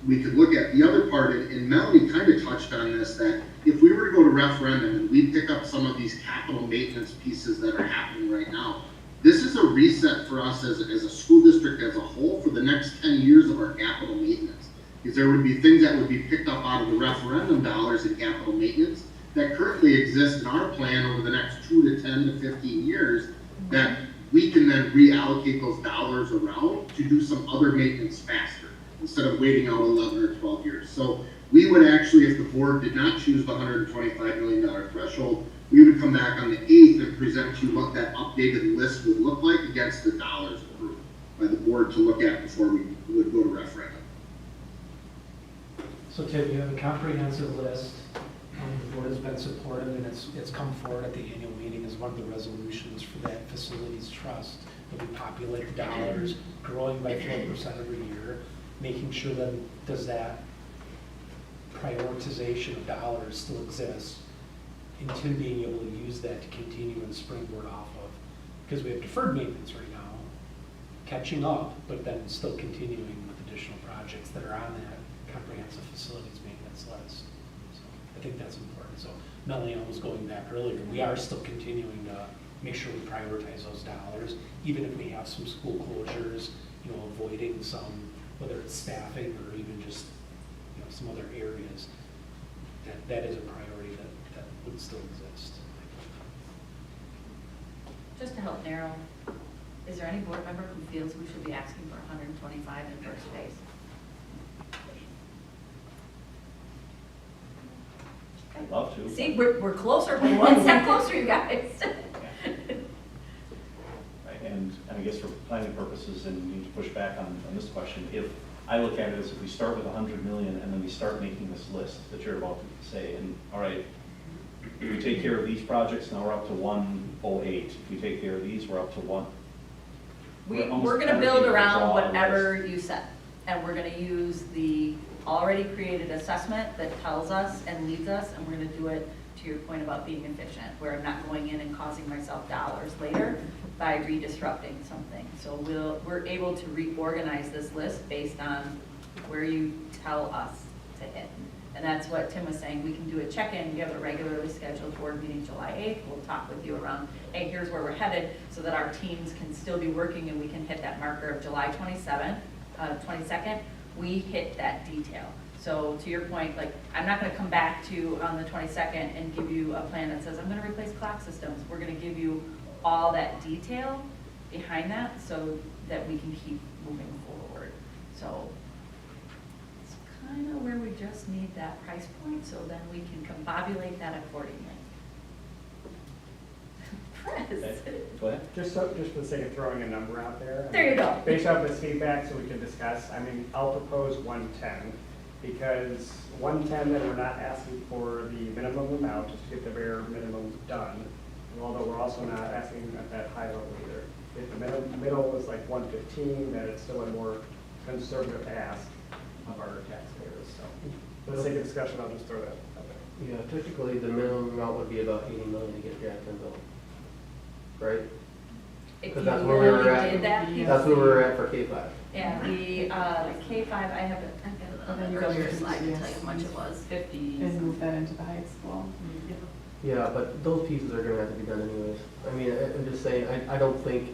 we could look at. The other part, and Melanie kind of touched on this, that if we were to go to referendum and we pick up some of these capital maintenance pieces that are happening right now, this is a reset for us as a school district as a whole for the next 10 years of our capital maintenance. Because there would be things that would be picked up out of the referendum dollars in capital maintenance that currently exist in our plan over the next 2 to 10 to 15 years that we can then reallocate those dollars around to do some other maintenance faster instead of waiting out 11 or 12 years. So we would actually, if the board did not choose the $125 million threshold, we would come back on the 8th and present to you what that updated list would look like against the dollars approved by the board to look at before we would go to referendum. So Tim, you have a comprehensive list. The board has been supportive, and it's come forward at the annual meeting as one of the resolutions for that facilities trust. That we populate dollars, growing by 4% every year, making sure that does that prioritization of dollars still exists, and Tim being able to use that to continue and springboard off of. Because we have deferred maintenance right now, catching up, but then still continuing with additional projects that are on that comprehensive facilities maintenance list. So I think that's important. So Melanie was going back earlier, we are still continuing to make sure we prioritize those dollars, even if we have some school closures, avoiding some, whether it's staffing or even just, some other areas, that is a priority that would still exist. Just to help narrow, is there any board member who feels we should be asking for 125 in first phase? I'd love to. See, we're closer, we're one step closer, you guys. Right, and I guess for planning purposes, and you need to push back on this question, if I look at it as if we start with 100 million and then we start making this list that you're about to say, and all right, if we take care of these projects, now we're up to 108. If we take care of these, we're up to one. We're gonna build around whatever you said, and we're gonna use the already created assessment that tells us and leads us, and we're gonna do it to your point about being efficient, where I'm not going in and causing myself dollars later by redisrupting something. So we're able to reorganize this list based on where you tell us to hit. And that's what Tim was saying, we can do a check-in, we have a regularly scheduled board meeting July 8th, we'll talk with you around, hey, here's where we're headed, so that our teams can still be working and we can hit that marker of July 22nd, we hit that detail. So to your point, like, I'm not gonna come back to you on the 22nd and give you a plan that says, I'm gonna replace clock systems. We're gonna give you all that detail behind that so that we can keep moving forward. So it's kind of where we just need that price point, so then we can combobulate that accordingly. Chris? Go ahead. Just for the sake of throwing a number out there. There you go. Based off this feedback, so we can discuss, I'll propose 110, because 110, then we're not asking for the minimum amount, just to get the bare minimum done. And although we're also not asking at that high level either. If the middle was like 115, then it's still a more conservative ask of our taxpayers, so. For the sake of discussion, I'll just throw that out there. Yeah, typically the minimum amount would be about 80 million to get Jackson built, right? If Because you that's where we were really at. did that, That's where we were at for K5. yeah, the K5, I have it on an earlier slide to tell you how much it was. 50. And move that into the high school. Yeah, but those pieces are gonna have to be done anyways. I mean, I'm just saying, I don't think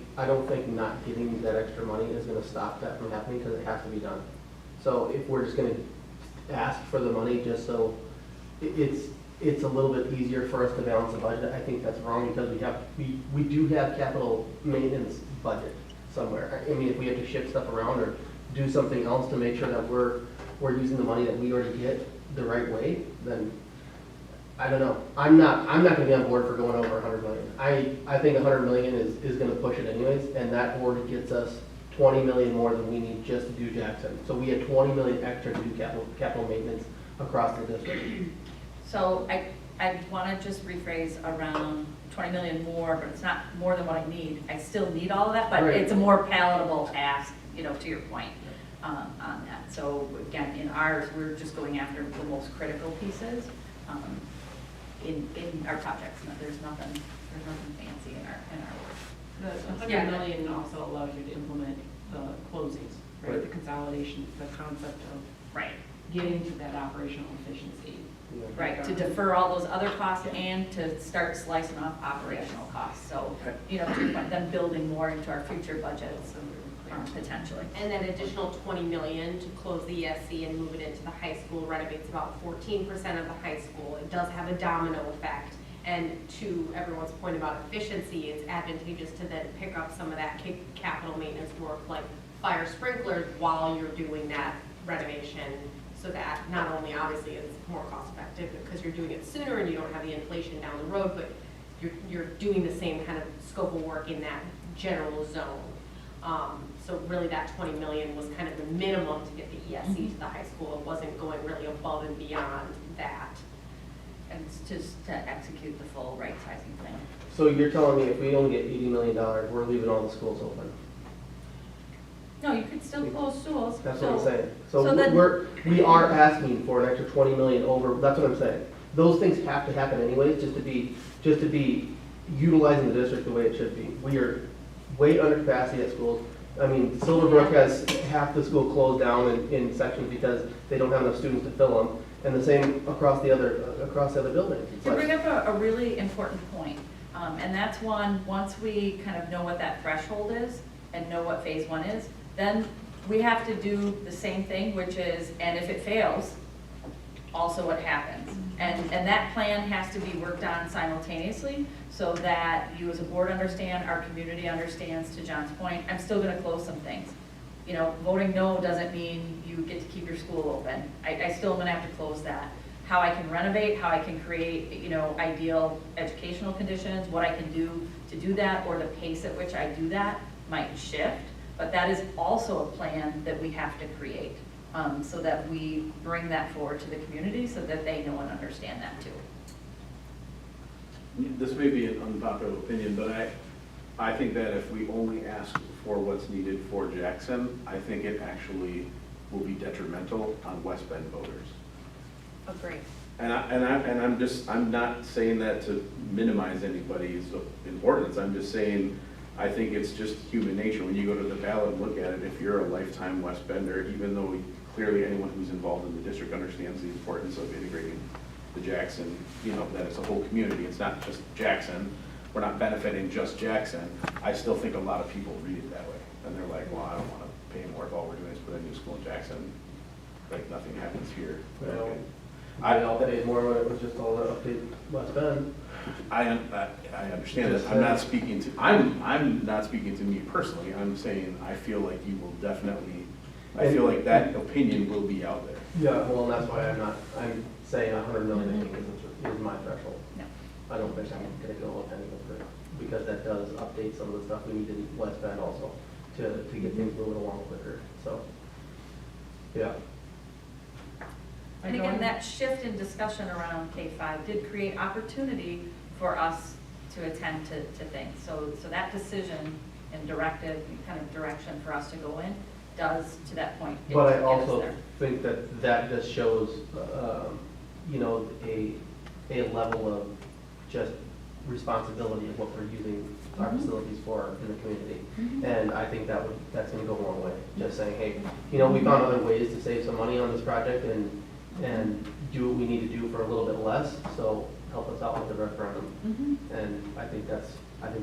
not getting that extra money is gonna stop that from happening, because it has to be done. So if we're just gonna ask for the money just so it's a little bit easier for us to balance the budget, I think that's wrong, because we do have capital maintenance budget somewhere. I mean, if we have to shift stuff around or do something else to make sure that we're using the money that we already get the right way, then I don't know. I'm not gonna be on board for going over 100 million. I think 100 million is gonna push it anyways, and that already gets us 20 million more than we need just to do Jackson. So we had 20 million extra to do capital maintenance across the district. So I want to just rephrase around 20 million more, but it's not more than what I need. I still need all of that, but Right. it's a more palatable ask, to your point on that. So again, in ours, we're just going after the most critical pieces in our projects. There's nothing fancy in our work. The 100 Yeah. million also allows you to implement the closings, right? Right. The consolidation, the concept of Right. getting to that operational efficiency. Yeah. Right, to defer all those other costs and to start slicing off operational costs. So, to your point, then building more into our future budgets potentially. And that additional 20 million to close the ESC and move it into the high school renovates about 14% of the high school. It does have a domino effect. And to everyone's point about efficiency, it's advantageous to then pick up some of that capital maintenance work like fire sprinklers while you're doing that renovation, so that not only obviously it's more cost effective because you're doing it sooner and you don't have the inflation down the road, but you're doing the same kind of scope of work in that general zone. So really that 20 million was kind of the minimum to get the ESC to the high school. It wasn't going really above and beyond that. And it's just So you're telling me if we only get $80 million, we're leaving all the schools open? No, you could still close schools. That's what I'm So- saying. so So then- we are asking for an extra 20 million over, that's what I'm saying. Those things have to happen anyways, just to be utilizing the district the way it should be. We are way under capacity at schools. I mean, Silverbrook has half the school closed down in sections because they don't have enough students to fill them. And the same across the other buildings. It's To like- bring up a really important point, and that's one, once we kind of know what that threshold is and know what phase one is, then we have to do the same thing, which is, and if it fails, also what happens. And that plan has to be worked on simultaneously so that you as a board understand, our community understands, to John's point, I'm still gonna close some things. You know, voting no doesn't mean you get to keep your school open. I still am gonna have to close that. How I can renovate, how I can create, you know, ideal educational conditions, what I can do to do that, or the pace at which I do that might shift. But that is also a plan that we have to create, so that we bring that forward to the community so that they know and understand that too. This may be an unpopular opinion, but I think that if we only ask for what's needed for Jackson, I think it actually will be detrimental on West Bend voters. Agree. I'm not saying that to minimize anybody's importance, I'm just saying, I think it's just human nature. When you go to the ballot and look at it, if you're a lifetime West Bender, even though clearly anyone who's involved in the district understands the importance of integrating the Jackson, you know, that it's a whole community, it's not just Jackson, we're not benefiting just Jackson, I still think a lot of people read it that way. And they're like, well, I don't want to pay more if all we're doing is put a new school in Jackson, like nothing happens here. Well, I all paid more when it was just all the update West Bend. I understand that. I'm not speaking to me personally. I'm saying I feel like you will definitely, I feel like that opinion will be out there. Yeah, well, and that's why I'm saying 100 million, I think is my threshold. No. I don't think I'm gonna go a penny over it, because that does update some of the stuff we need in West Bend also, to get things moving along quicker, so, yeah. And again, that shift in discussion around K-5 did create opportunity for us to attend to things. So that decision and directive, kind of direction for us to go in, does, to that point, get But I us also there. think that just shows, you know, a level of just responsibility of what we're using our facilities for in the community. And I think that's gonna go a long way, just saying, hey, you know, we found other ways to save some money on this project and do what we need to do for a little bit less, so help us out with the referendum. And I think that's gonna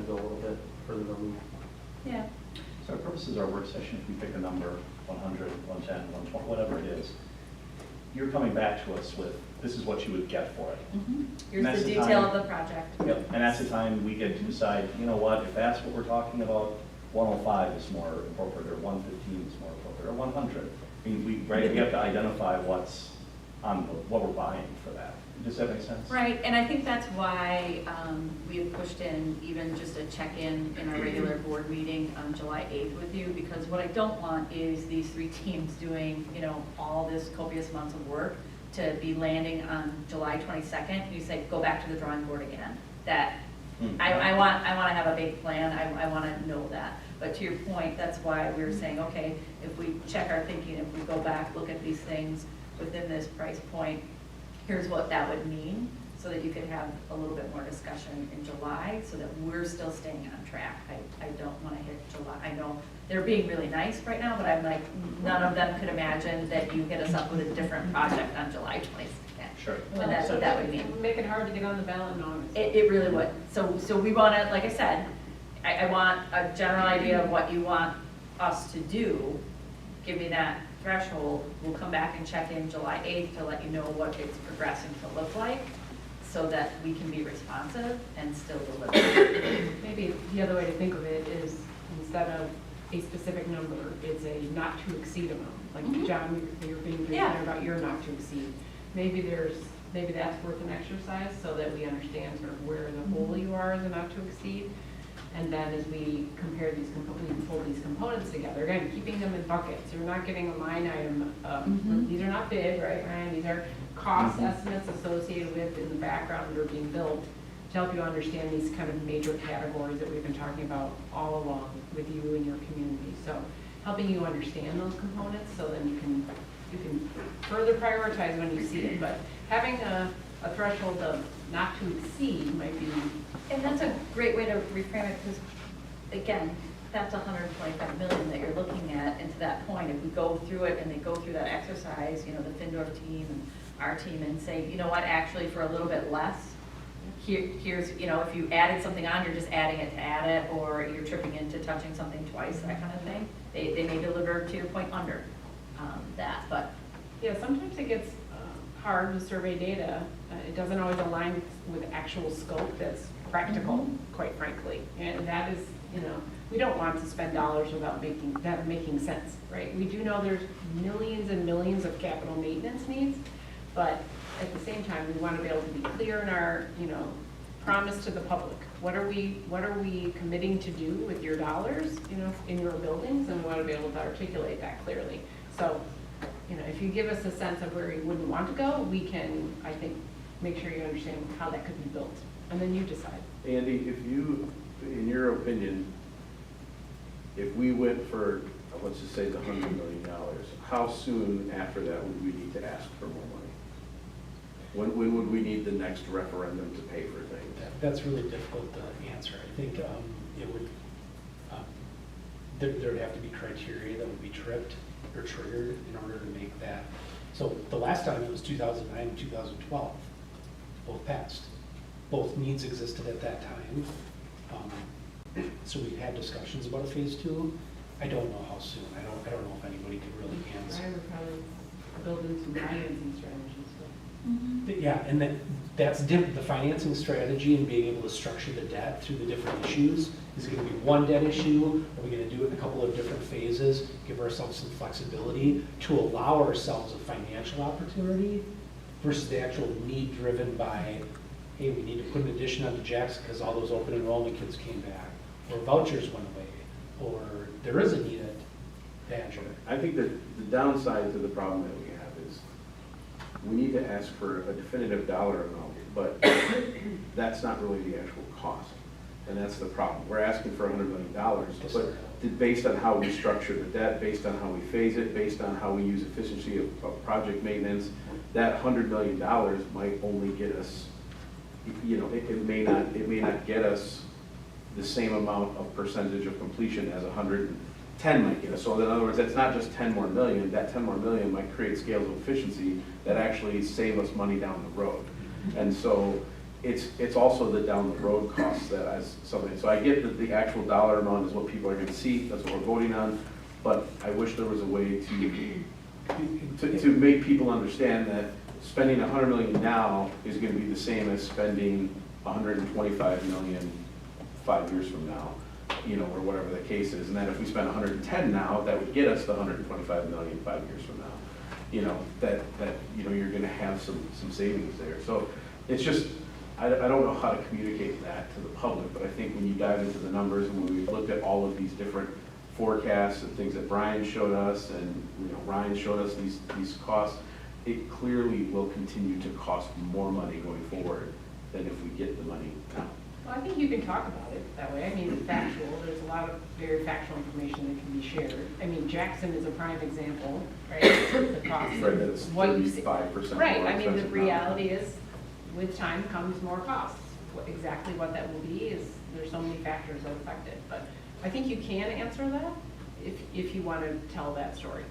go a little bit further than we. Yeah. So our purpose is our work session, if we pick a number, 100, 110, 120, whatever it is, you're coming back to us with, this is what you would get for it. And Here's that's the the detail time- of the project. Yep, and that's the time we get to decide, you know what, if that's what we're talking about, 105 is more appropriate, or 115 is more appropriate, or 100. I mean, we have to identify what we're buying for that. Does that make sense? Right, and I think that's why we have pushed in even just a check-in in our regular board meeting on July 8th with you, because what I don't want is these three teams doing, you know, all this copious amounts of work to be landing on July 22nd. You say, go back to the drawing board again. That, I want to have a big plan, I want to know that. But to your point, that's why we were saying, okay, if we check our thinking, if we go back, look at these things within this price point, here's what that would mean, so that you could have a little bit more discussion in July, so that we're still staying on track. I don't want to hit July. I know they're being really nice right now, but I'm like, none of them could imagine that you hit us up with a different project on July 22nd. Sure. And that's what that would mean. Make it hard to get on the ballot in August. It really would. So we want to, like I said, I want a general idea of what you want us to do. Give me that threshold. We'll come back and check in July 8th to let you know what it's progressing to look like, so that we can be responsive and still deliver. Maybe the other way to think of it is, instead of a specific number, it's a not to exceed amount. Like John, you're being very Yeah. clear about your not to exceed. Maybe that's worth an exercise, so that we understand sort of where the hole you are as a not to exceed. And then as we compare these components, we pull these components together, again, keeping them in buckets. You're not getting a line item. These are not bid, right, Ryan? These are cost estimates associated with in the background that are being built. to help you understand these kind of major categories that we've been talking about all along with you and your community. So helping you understand those components so then you can further prioritize when you see it. But having a threshold of not to exceed might be. And that's a great way to reframe it, because, again, that's 125 million that you're looking at, and to that point, if we go through it and they go through that exercise, you know, the Findorf team and our team, and say, you know what, actually, for a little bit less, here's, you know, if you added something on, you're just adding it to add it, or you're tripping into touching something twice, that kind of thing. They may deliver, to your point, under that, but. Yeah, sometimes it gets hard with survey data. It doesn't always align with actual scope that's practical, quite frankly. And that is, you know, we don't want to spend dollars without making sense, right? We do know there's millions and millions of capital maintenance needs, but at the same time, we want to be able to be clear in our, you know, promise to the public. What are we committing to do with your dollars, you know, in your buildings? And we want to be able to articulate that clearly. So, you know, if you give us a sense of where you wouldn't want to go, we can, I think, make sure you understand how that could be built. And then you decide. Andy, if you, in your opinion, if we went for, let's just say the $100 million, how soon after that would we need to ask for more money? When would we need the next referendum to pay for things? That's really difficult to answer. I think it would, there'd have to be criteria that would be tripped or triggered in order to make that. So the last time it was 2009 and 2012, both passed. Both needs existed at that time. So we've had discussions about a phase two. I don't know how soon. I don't know if anybody could really answer. I would probably build in some financing strategies. Yeah, and that's different. The financing strategy and being able to structure the debt through the different issues. Is it going to be one debt issue? Are we going to do it in a couple of different phases? Give ourselves some flexibility to allow ourselves a financial opportunity versus the actual need driven by, hey, we need to put an addition onto Jackson because all those open enrollment kids came back, or vouchers went away, or there is a need at Badger. I think that the downside to the problem that we have is we need to ask for a definitive dollar amount, but that's not really the actual cost. And that's the problem. We're asking for $100 million, but based on how we structure the debt, based on how we phase it, based on how we use efficiency of project maintenance, that $100 million might only get us, you know, it may not get us the same amount of percentage of completion as 110 might get us. So in other words, that's not just 10 more million, that 10 more million might create scales of efficiency that actually save us money down the road. And so it's also the down the road costs that as something. So I get that the actual dollar amount is what people are going to see, that's what we're voting on, but I wish there was a way to make people understand that spending $100 million now is going to be the same as spending $125 million 5 years from now, you know, or whatever the case is. And then if we spend 110 now, that would get us the 125 million 5 years from now. You know, that you know, you're going to have some savings there. So it's just, I don't know how to communicate that to the public, but I think when you dive into the numbers and when we've looked at all of these different forecasts and things that Brian showed us and, you know, Ryan showed us these costs, it clearly will continue to cost more money going forward than if we get the money now. Well, I think you can talk about it that way. I mean, it's factual. There's a lot of very factual information that can be shared. I mean, Jackson is a prime example, right? The cost Right, that's what you see. 35% Right, more I mean, the expensive now. reality is, with time comes more costs. Exactly what that will be is, there's so many factors that affect it. But I think you can answer that if you want to tell that story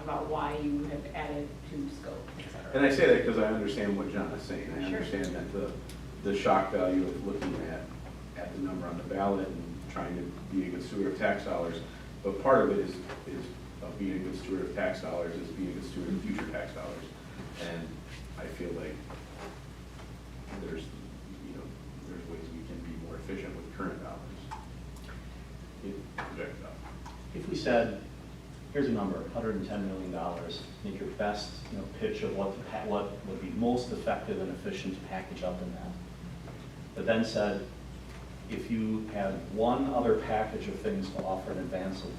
about why you have added to scope, et cetera. And I say that because I understand what John is saying. I Sure. understand that the shock value of looking at the number on the ballot and trying to be a good steward of tax dollars. But part of it is of being a good steward of tax dollars is being a good steward of future tax dollars. And I feel like there's ways we can be more efficient with current dollars. Project up. If we said, here's a number, $110 million, make your best, you know, pitch of what would be most effective and efficient to package up in that. But then said, if you had one other package of things to offer in advance of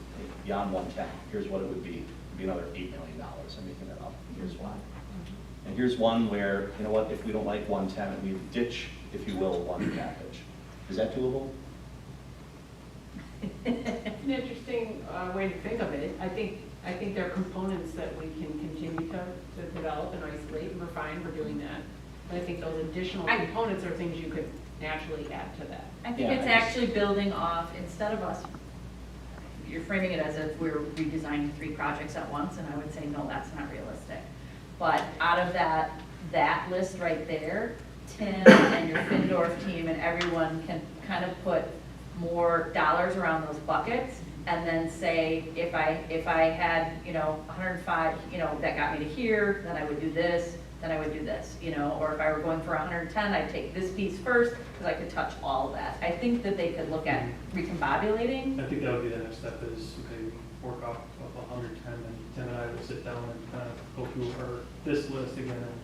beyond 110, here's what it would be. It would be another $8 million. I'm making that up. Here's why. And here's one where, you know what, if we don't like 110, we ditch, if you will, one package. Is that doable? An interesting way to think of it. I think there are components that we can continue to develop and isolate and refine. We're doing that. But I think those additional components are things you could naturally add to that. I think Yeah, it's actually building off, instead of us, you're framing it as if we're redesigning 3 projects at once, and I would say, no, that's not realistic. But out of that list right there, Tim and your Findorf team and everyone can kind of put more dollars around those buckets, and then say, if I had, 105, that got me to here, then I would do this, then I would do this, or if I were going for 110, I'd take this piece first, because I could touch all of that. I think that they could look at recombobulating. I think that would be the next step is, okay, work off of 110, and Tim and I will sit down and kind of go through this list again. And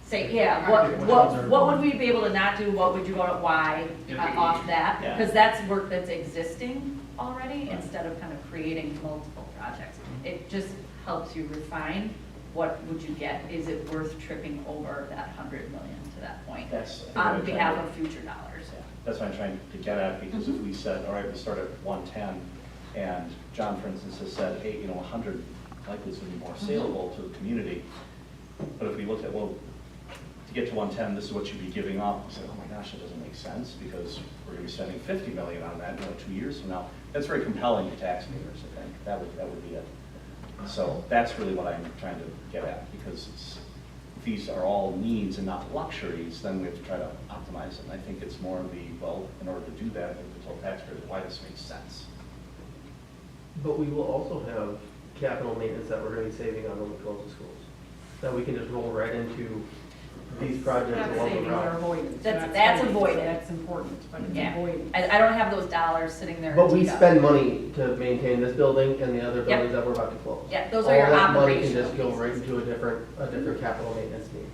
Say, yeah, Which ones are- what would we be able to not do, what would you go to, why, Yeah. off that? Yeah. Because that's work that's existing already, instead of kind of creating multiple projects. It just helps you refine, what would you get? Is it worth tripping over that 100 million to that point? That's, I think, On what I'm behalf trying of future dollars. Yeah, that's what I'm trying to get at, because if we said, all right, we start at 110, and John, for instance, has said, hey, 100 likely is going to be more saleable to the community. But if we looked at, well, to get to 110, this is what you'd be giving up, we said, oh my gosh, that doesn't make sense, because we're going to be spending 50 million on that, 2 years from now. That's very compelling to taxpayers, I think. That would be it. So that's really what I'm trying to get at, because if these are all needs and not luxuries, then we have to try to optimize it. And I think it's more of the, well, in order to do that, we have to tell taxpayers why this makes sense. But we will also have capital maintenance that we're gonna be saving on when we close the schools. That we can just roll right into these projects Not along the saving or route. avoidance. That's spending, avoidance. so That's important, but it's Yeah. avoidance. I don't have those dollars sitting there. But we teed up. spend money to maintain this building and the other buildings that we're about to close. Yeah, those are your All that money can operational just go right pieces. into a different capital maintenance need.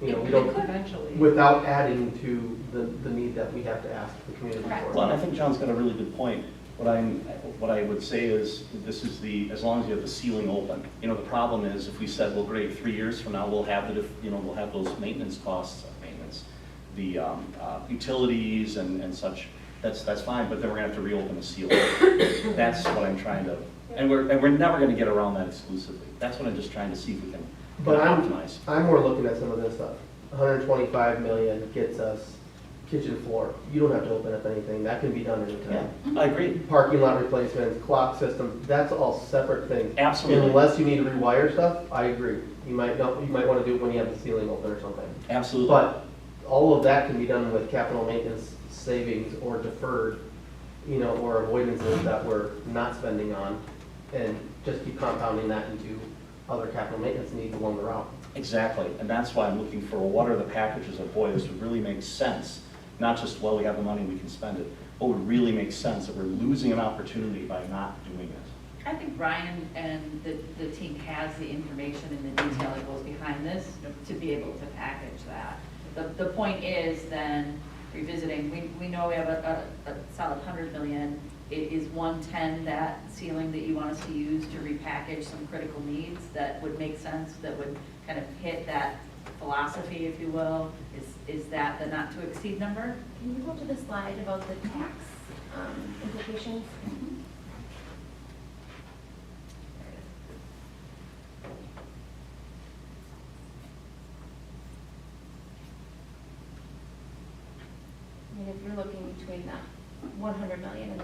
We It don't, could. Eventually. without adding to the need that we have to ask the community Correct. for. Well, and I think John's got a really good point. What I would say is, this is as long as you have the ceiling open. The problem is, if we said, well, great, 3 years from now, we'll have we'll have those maintenance costs, the utilities and such, that's fine, but then we're gonna have to reopen the ceiling. That's what I'm trying to, and we're never gonna get around that exclusively. That's what I'm just trying to see if we can But optimize. I'm more looking at some of this stuff. 125 million gets us kitchen floor. You don't have to open up anything. That can be done anytime. Yeah, I agree. Parking lot replacements, clock system, that's all separate things. Absolutely. Unless you need to rewire stuff, I agree. You might want to do it when you have the ceiling open or something. Absolutely. But all of that can be done with capital maintenance savings or deferred, or avoidances that we're not spending on, and just keep compounding that into other capital maintenance needs along the route. Exactly, and that's why I'm looking for, what are the packages of, boy, this would really make sense. Not just, well, we have the money, we can spend it. What would really make sense, that we're losing an opportunity by not doing it. I think Ryan and the team has the information and the detail that goes behind this to be able to package that. The point is then revisiting, we know we have a solid 100 million. It is 110 that ceiling that you want us to use to repackage some critical needs that would make sense, that would kind of hit that philosophy, if you will. Is that the not to exceed number? Can you go to the slide about the tax implications? I mean, if you're looking between that 100 million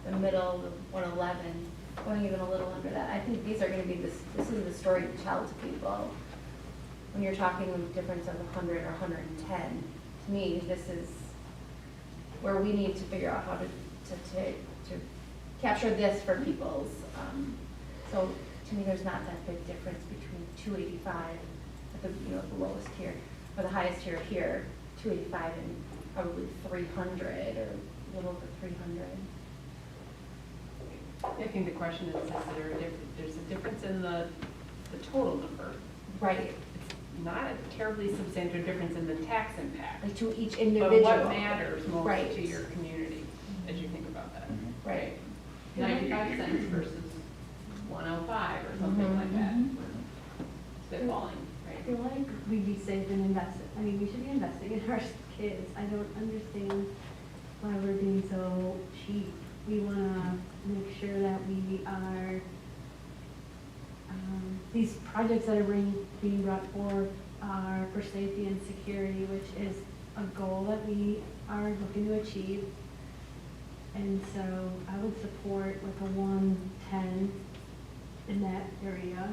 and the middle, the 111, going even a little under that, I think these are going to be this is the story to tell to people. When you're talking the difference of 100 or 110, to me, this is where we need to figure out how to capture this for people's. So to me, there's not that big difference between 285 at the lowest tier, or the highest tier here, 285 and probably 300 or a little over 300. I think the question is there's a difference in the total number. Right. It's not a terribly substantial difference in the tax impact. Like to each But individual. what matters most Right. to your community as you think about that? Right. 95 cents versus 105 or something like that. Spitballing, right? feel like we'd be safe and invested. I mean, we should be investing in our kids. I don't understand why we're being so cheap. We wanna make sure that we are, these projects that are being brought forth are for safety and security, which is a goal that we are looking to achieve. And so I would support like a 110 in that area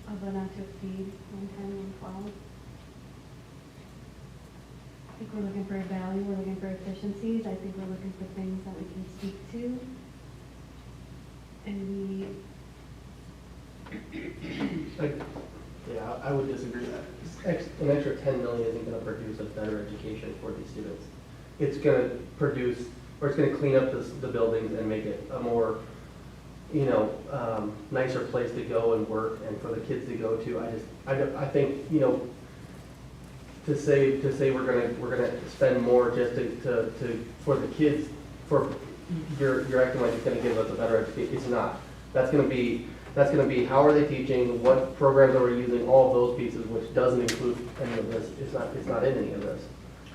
of a not to exceed 110, 112. I think we're looking for value, we're looking for efficiencies, I think we're looking for things that we can speak to. And Yeah, I would disagree that an extra 10 million isn't gonna produce a better education for these students. It's gonna produce, or it's gonna clean up the buildings and make it a more, you know, nicer place to go and work and for the kids to go to. I think, you know, to say we're gonna spend more just for the kids, you're acting like it's gonna give us a better education. It's not. That's gonna be how are they teaching, what programs are we using, all of those pieces, which doesn't include any of this. It's not in any of this.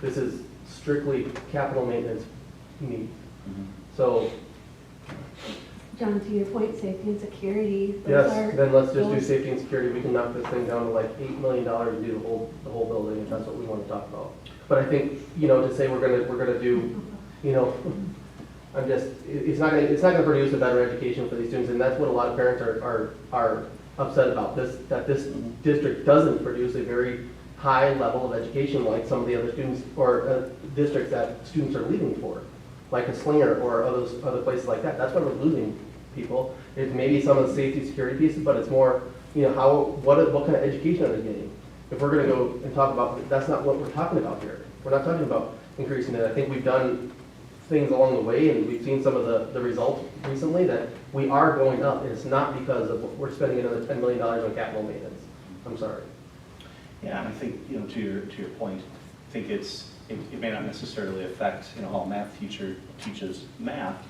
This is strictly capital maintenance need. So, John, to your point, safety and security. yes, then let's just do safety and security. We can knock this thing down to like $8 million and do the whole building if that's what we want to talk about. But I think, you know, to say we're gonna do, you know, it's not gonna produce a better education for these students, and that's what a lot of parents are upset about. That this district doesn't produce a very high level of education like some of the other students or districts that students are leaving for, like a Slinger or other places like that. That's why we're losing people. It's maybe some of the safety security pieces, but it's more, you know, what kind of education are they getting? If we're gonna go and talk about, that's not what we're talking about here. We're not talking about increasing it. I think we've done things along the way, and we've seen some of the results recently that we are going up. And it's not because of we're spending another $10 million on capital maintenance. I'm sorry. Yeah, and I think, you know, to your point, I think it may not necessarily affect, you know, how a math teacher teaches math,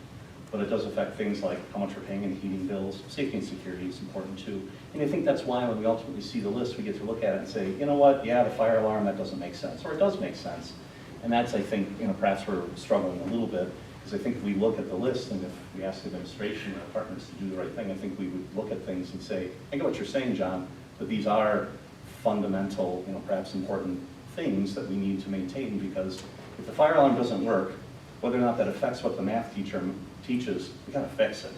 but it does affect things like how much we're paying in heating bills. Safety and security is important too. And I think that's why when we ultimately see the list, we get to look at it and say, you know what, yeah, the fire alarm, that doesn't make sense, or it does make sense. And that's, I think, you know, perhaps we're struggling a little bit, because I think if we look at the list and if we ask the administration or departments to do the right thing, I think we would look at things and say, I get what you're saying, John, but these are fundamental, you know, perhaps important things that we need to maintain, because if the fire alarm doesn't work, whether or not that affects what the math teacher teaches, we gotta fix it.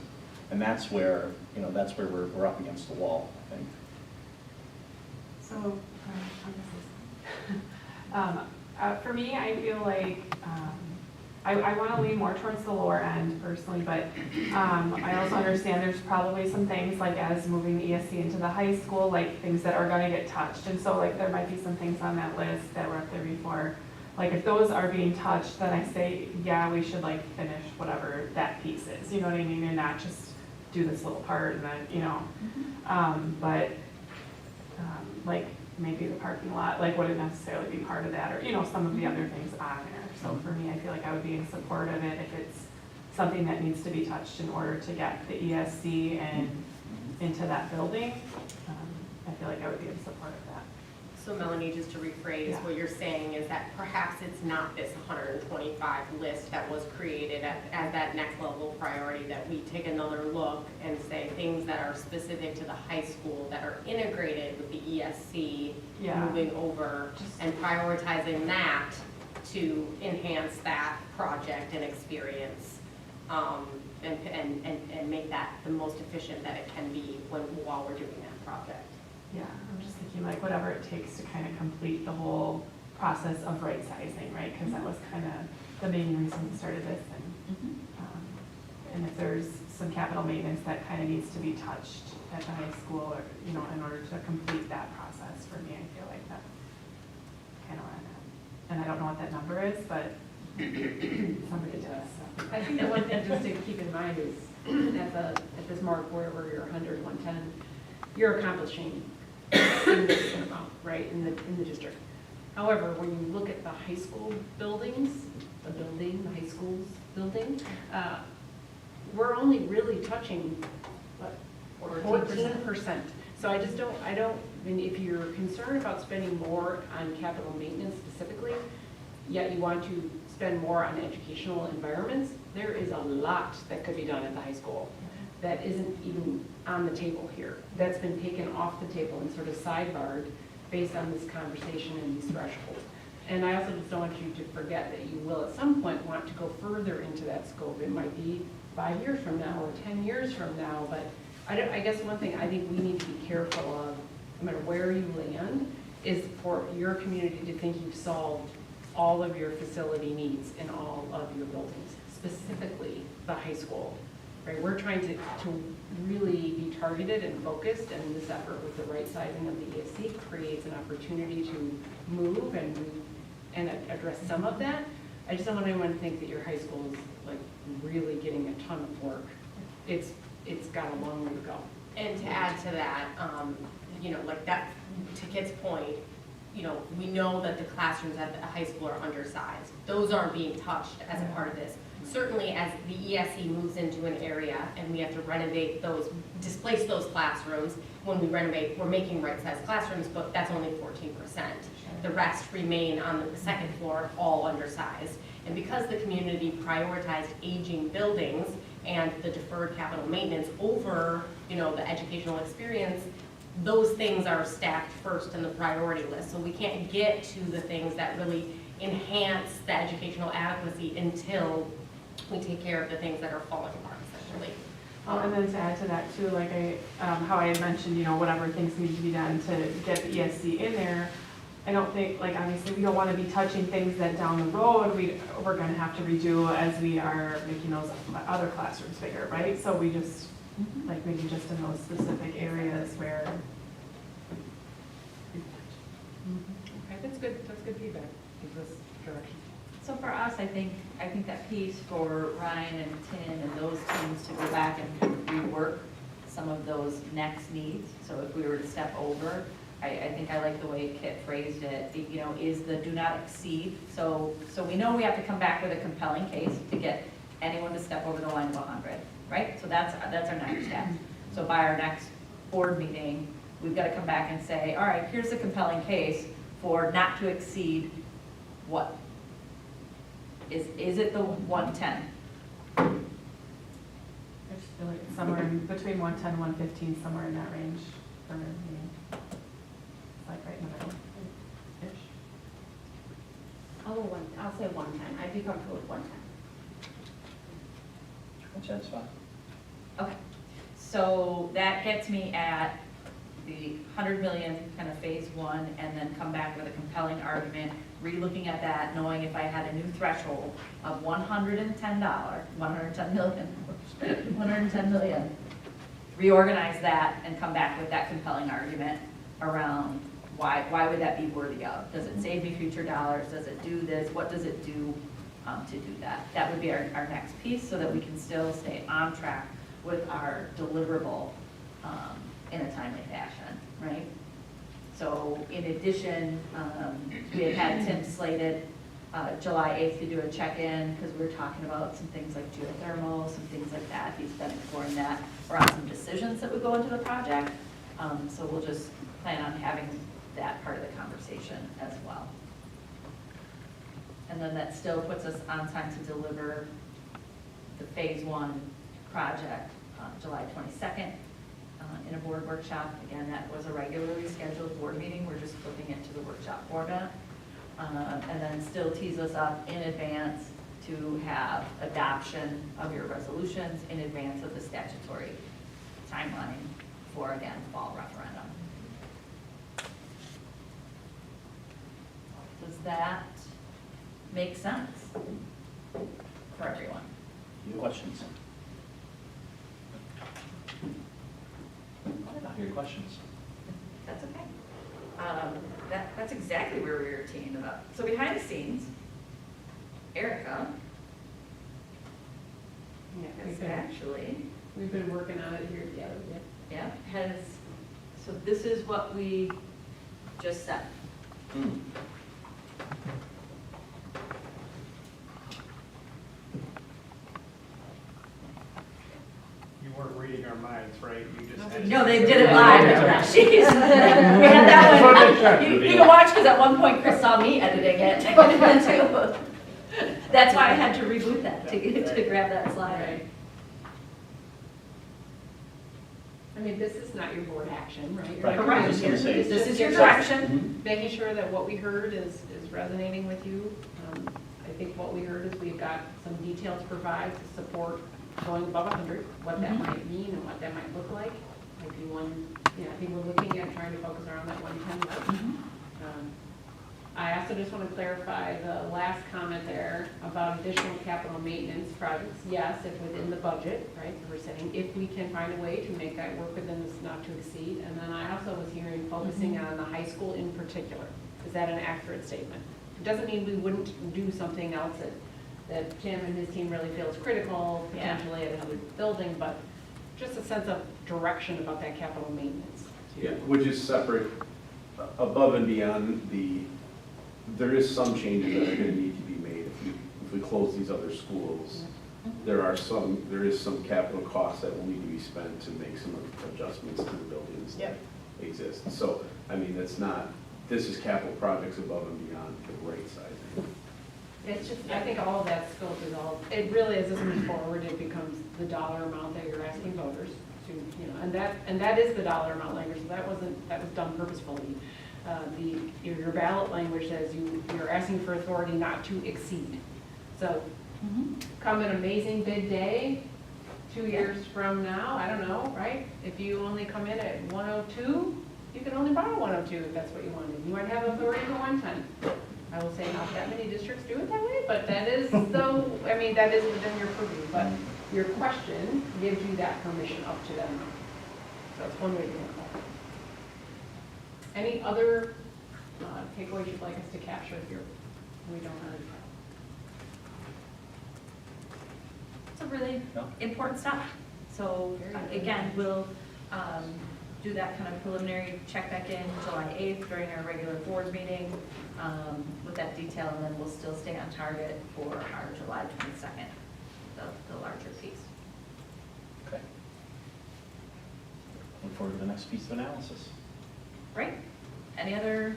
And that's where, you know, that's where we're up against the wall, I think. So, for me, I feel like I want to lean more towards the lower end personally, but I also understand there's probably some things like as moving the ESC into the high school, like things that are going to get touched. And so like there might be some things on that list that were up there before. Like if those are being touched, then I say, yeah, we should like finish whatever that piece is, you know what I mean? And not just do this little part and then, you know, like maybe the parking lot, like wouldn't necessarily be part of that, or, you know, some of the other things on there. So for me, I feel like I would be in support of it if it's something that needs to be touched in order to get the ESC and into that building. I feel like I would be in support of that. So Melanie, just to rephrase, what you're saying is that perhaps it's not this 125 list that was created as that next level priority, that we take another look and say things that are specific to the high school that are integrated with the ESC moving over and prioritizing that to enhance that project and experience and make that the most efficient that it can be while we're doing that project. Yeah, I'm just thinking like whatever it takes to kind of complete the whole process of right sizing, right? Because that was kind of the main reason we started this. And if there's some capital maintenance that kind of needs to be touched at the high school, or, you know, in order to complete that process, for me, I feel like that's kind of where I'm at. And I don't know what that number is, but somebody does. So. I think the one thing just to keep in mind is at this mark wherever you're 100, 110, you're accomplishing in this amount, right, in the district. However, when you look at the high school buildings, the high school's building, we're only really touching, what, 14%. So I just don't I mean, if you're concerned about spending more on capital maintenance specifically, yet you want to spend more on educational environments, there is a lot that could be done at the high school that isn't even on the table here. That's been taken off the table and sort of sidebarred based on this conversation and these thresholds. And I also just don't want you to forget that you will at some point want to go further into that scope. It might be 5 years from now or 10 years from now, but I guess one thing I think we need to be careful of, no matter where you land, is for your community to think you've solved all of your facility needs in all of your buildings, specifically the high school. Right? We're trying to really be targeted and focused, and this effort with the right sizing of the ESC creates an opportunity to move and address some of that. I just don't want anyone to think that your high school is like really getting a ton of work. It's got a long way to go. And to add to that, you know, like that, to Kit's point, you know, we know that the classrooms at the high school are undersized. Those aren't being touched as a part of this. Certainly as the ESE moves into an area and we have to renovate those, displace those classrooms, when we renovate, we're making right-sized classrooms, but that's only 14%. The rest remain on the second floor, all undersized. And because the community prioritized aging buildings and the deferred capital maintenance over, you know, the educational experience, those things are stacked first in the priority list. So we can't get to the things that really enhance the educational adequacy until we take care of the things that are falling apart, essentially. And then to add to that too, like how I had mentioned, you know, whatever things need to be done to get the ESC in there, I don't think, like, obviously we don't want to be touching things that down the road we're going to have to redo as we are making those other classrooms bigger, right? So we just, like, maybe just in those specific areas where. Okay, that's good feedback. Gives us direction. So for us, I think that piece for Ryan and Tin and those teams to go back and rework some of those next needs. So if we were to step over, I think I like the way Kit phrased it, you know, is the do not exceed. So we know we have to come back with a compelling case to get anyone to step over the line of 100, right? So that's our next step. So by our next board meeting, we've got to come back and say, all right, here's a compelling case for not to exceed what? Is it the 110? I just feel like it's somewhere in between 110 and 115, somewhere in that range for me. Like right in the middle-ish. I'll say 110. I'd be comfortable with 110. That's fine. Okay, so that gets me at the 100 million kind of phase one, and then come back with a compelling argument, re-looking at that, knowing if I had a new threshold of $110 million, reorganize that and come back with that compelling argument around why would that be worthy of? Does it save me future dollars? Does it do this? What does it do to do that? That would be our next piece, so that we can still stay on track with our deliverable in a timely fashion, right? So in addition, we had Tim slated July 8th to do a check-in, because we were talking about some things like geothermal, some things like that. He's been exploring that around some decisions that would go into the project. So we'll just plan on having that part of the conversation as well. And then that still puts us on time to deliver the phase one project July 22nd in a board workshop. Again, that was a regularly scheduled board meeting. We're just flipping it to the workshop format. And then still tease us up in advance to have adoption of your resolutions in advance of the statutory timeline for, again, fall referendum. Does that make sense for everyone? Any questions? Your questions? That's okay. That's exactly where we were teeing it up. So behind the scenes, Erica is actually, We've been working on it here together. so this is what we just said. You weren't reading our minds, right? You just had. No, they did it live. Jeez. We had that one. You can watch, because at one point Chris saw me editing it too. That's why I had to reboot that, to grab that slide. Right. I mean, this is not your board action, right? You're Right, not correct. I was coming just gonna here. say. This is your just direction. Making sure that what we heard is resonating with you. I think what we heard is we've got some detail to support going above 100, what that might mean and what that might look like. Like you want, I think we're looking at trying to focus around that 110 mark. I also just want to clarify the last comment there about additional capital maintenance projects. Yes, if within the budget, right, we're saying if we can find a way to make that work within this not to exceed. And then I also was hearing focusing on the high school in particular. Is that an accurate statement? It doesn't mean we wouldn't do something else that Tim and his team really feels critical, Yeah. potentially at another building, but just a sense of direction about that capital maintenance. Yeah, which is separate, above and beyond there is some changes that are gonna need to be made if we close these other schools. There is some capital costs that will need to be spent to make some adjustments to the buildings that exist. So, I mean, this is capital projects above and beyond the right sizing. It's just, I think all of that scope is it really, as this moves forward, it becomes the dollar amount that you're asking voters to, and that is the dollar amount language, so that was done purposefully. Your ballot language says you're asking for authority not to exceed. So, come an amazing bid day, 2 years from now, I don't know, right? If you only come in at 102, you can only borrow 102 if that's what you wanted. You might have authority for 110. I will say not that many districts do it that way, but that is that is within your purview. But your question gives you that permission up to them. So it's one way to do it. Any other takeaways you'd like us to capture here? We don't already. It's a really important step. So again, we'll do that kind of preliminary check back in July 8th during our regular board meeting with that detail, and then we'll still stay on target for our July 22nd, the larger piece. Okay. Look forward to the next piece of analysis. Right? Any other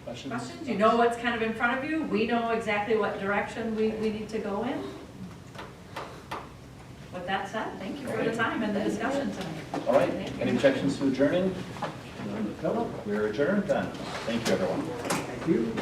Questions? questions? You know what's kind of in front of you. We know exactly what direction we need to go in. With that said, thank you for the time and the discussion tonight. All right, any objections to adjourning? No, we're adjourned then. Thank you, everyone. Thank you.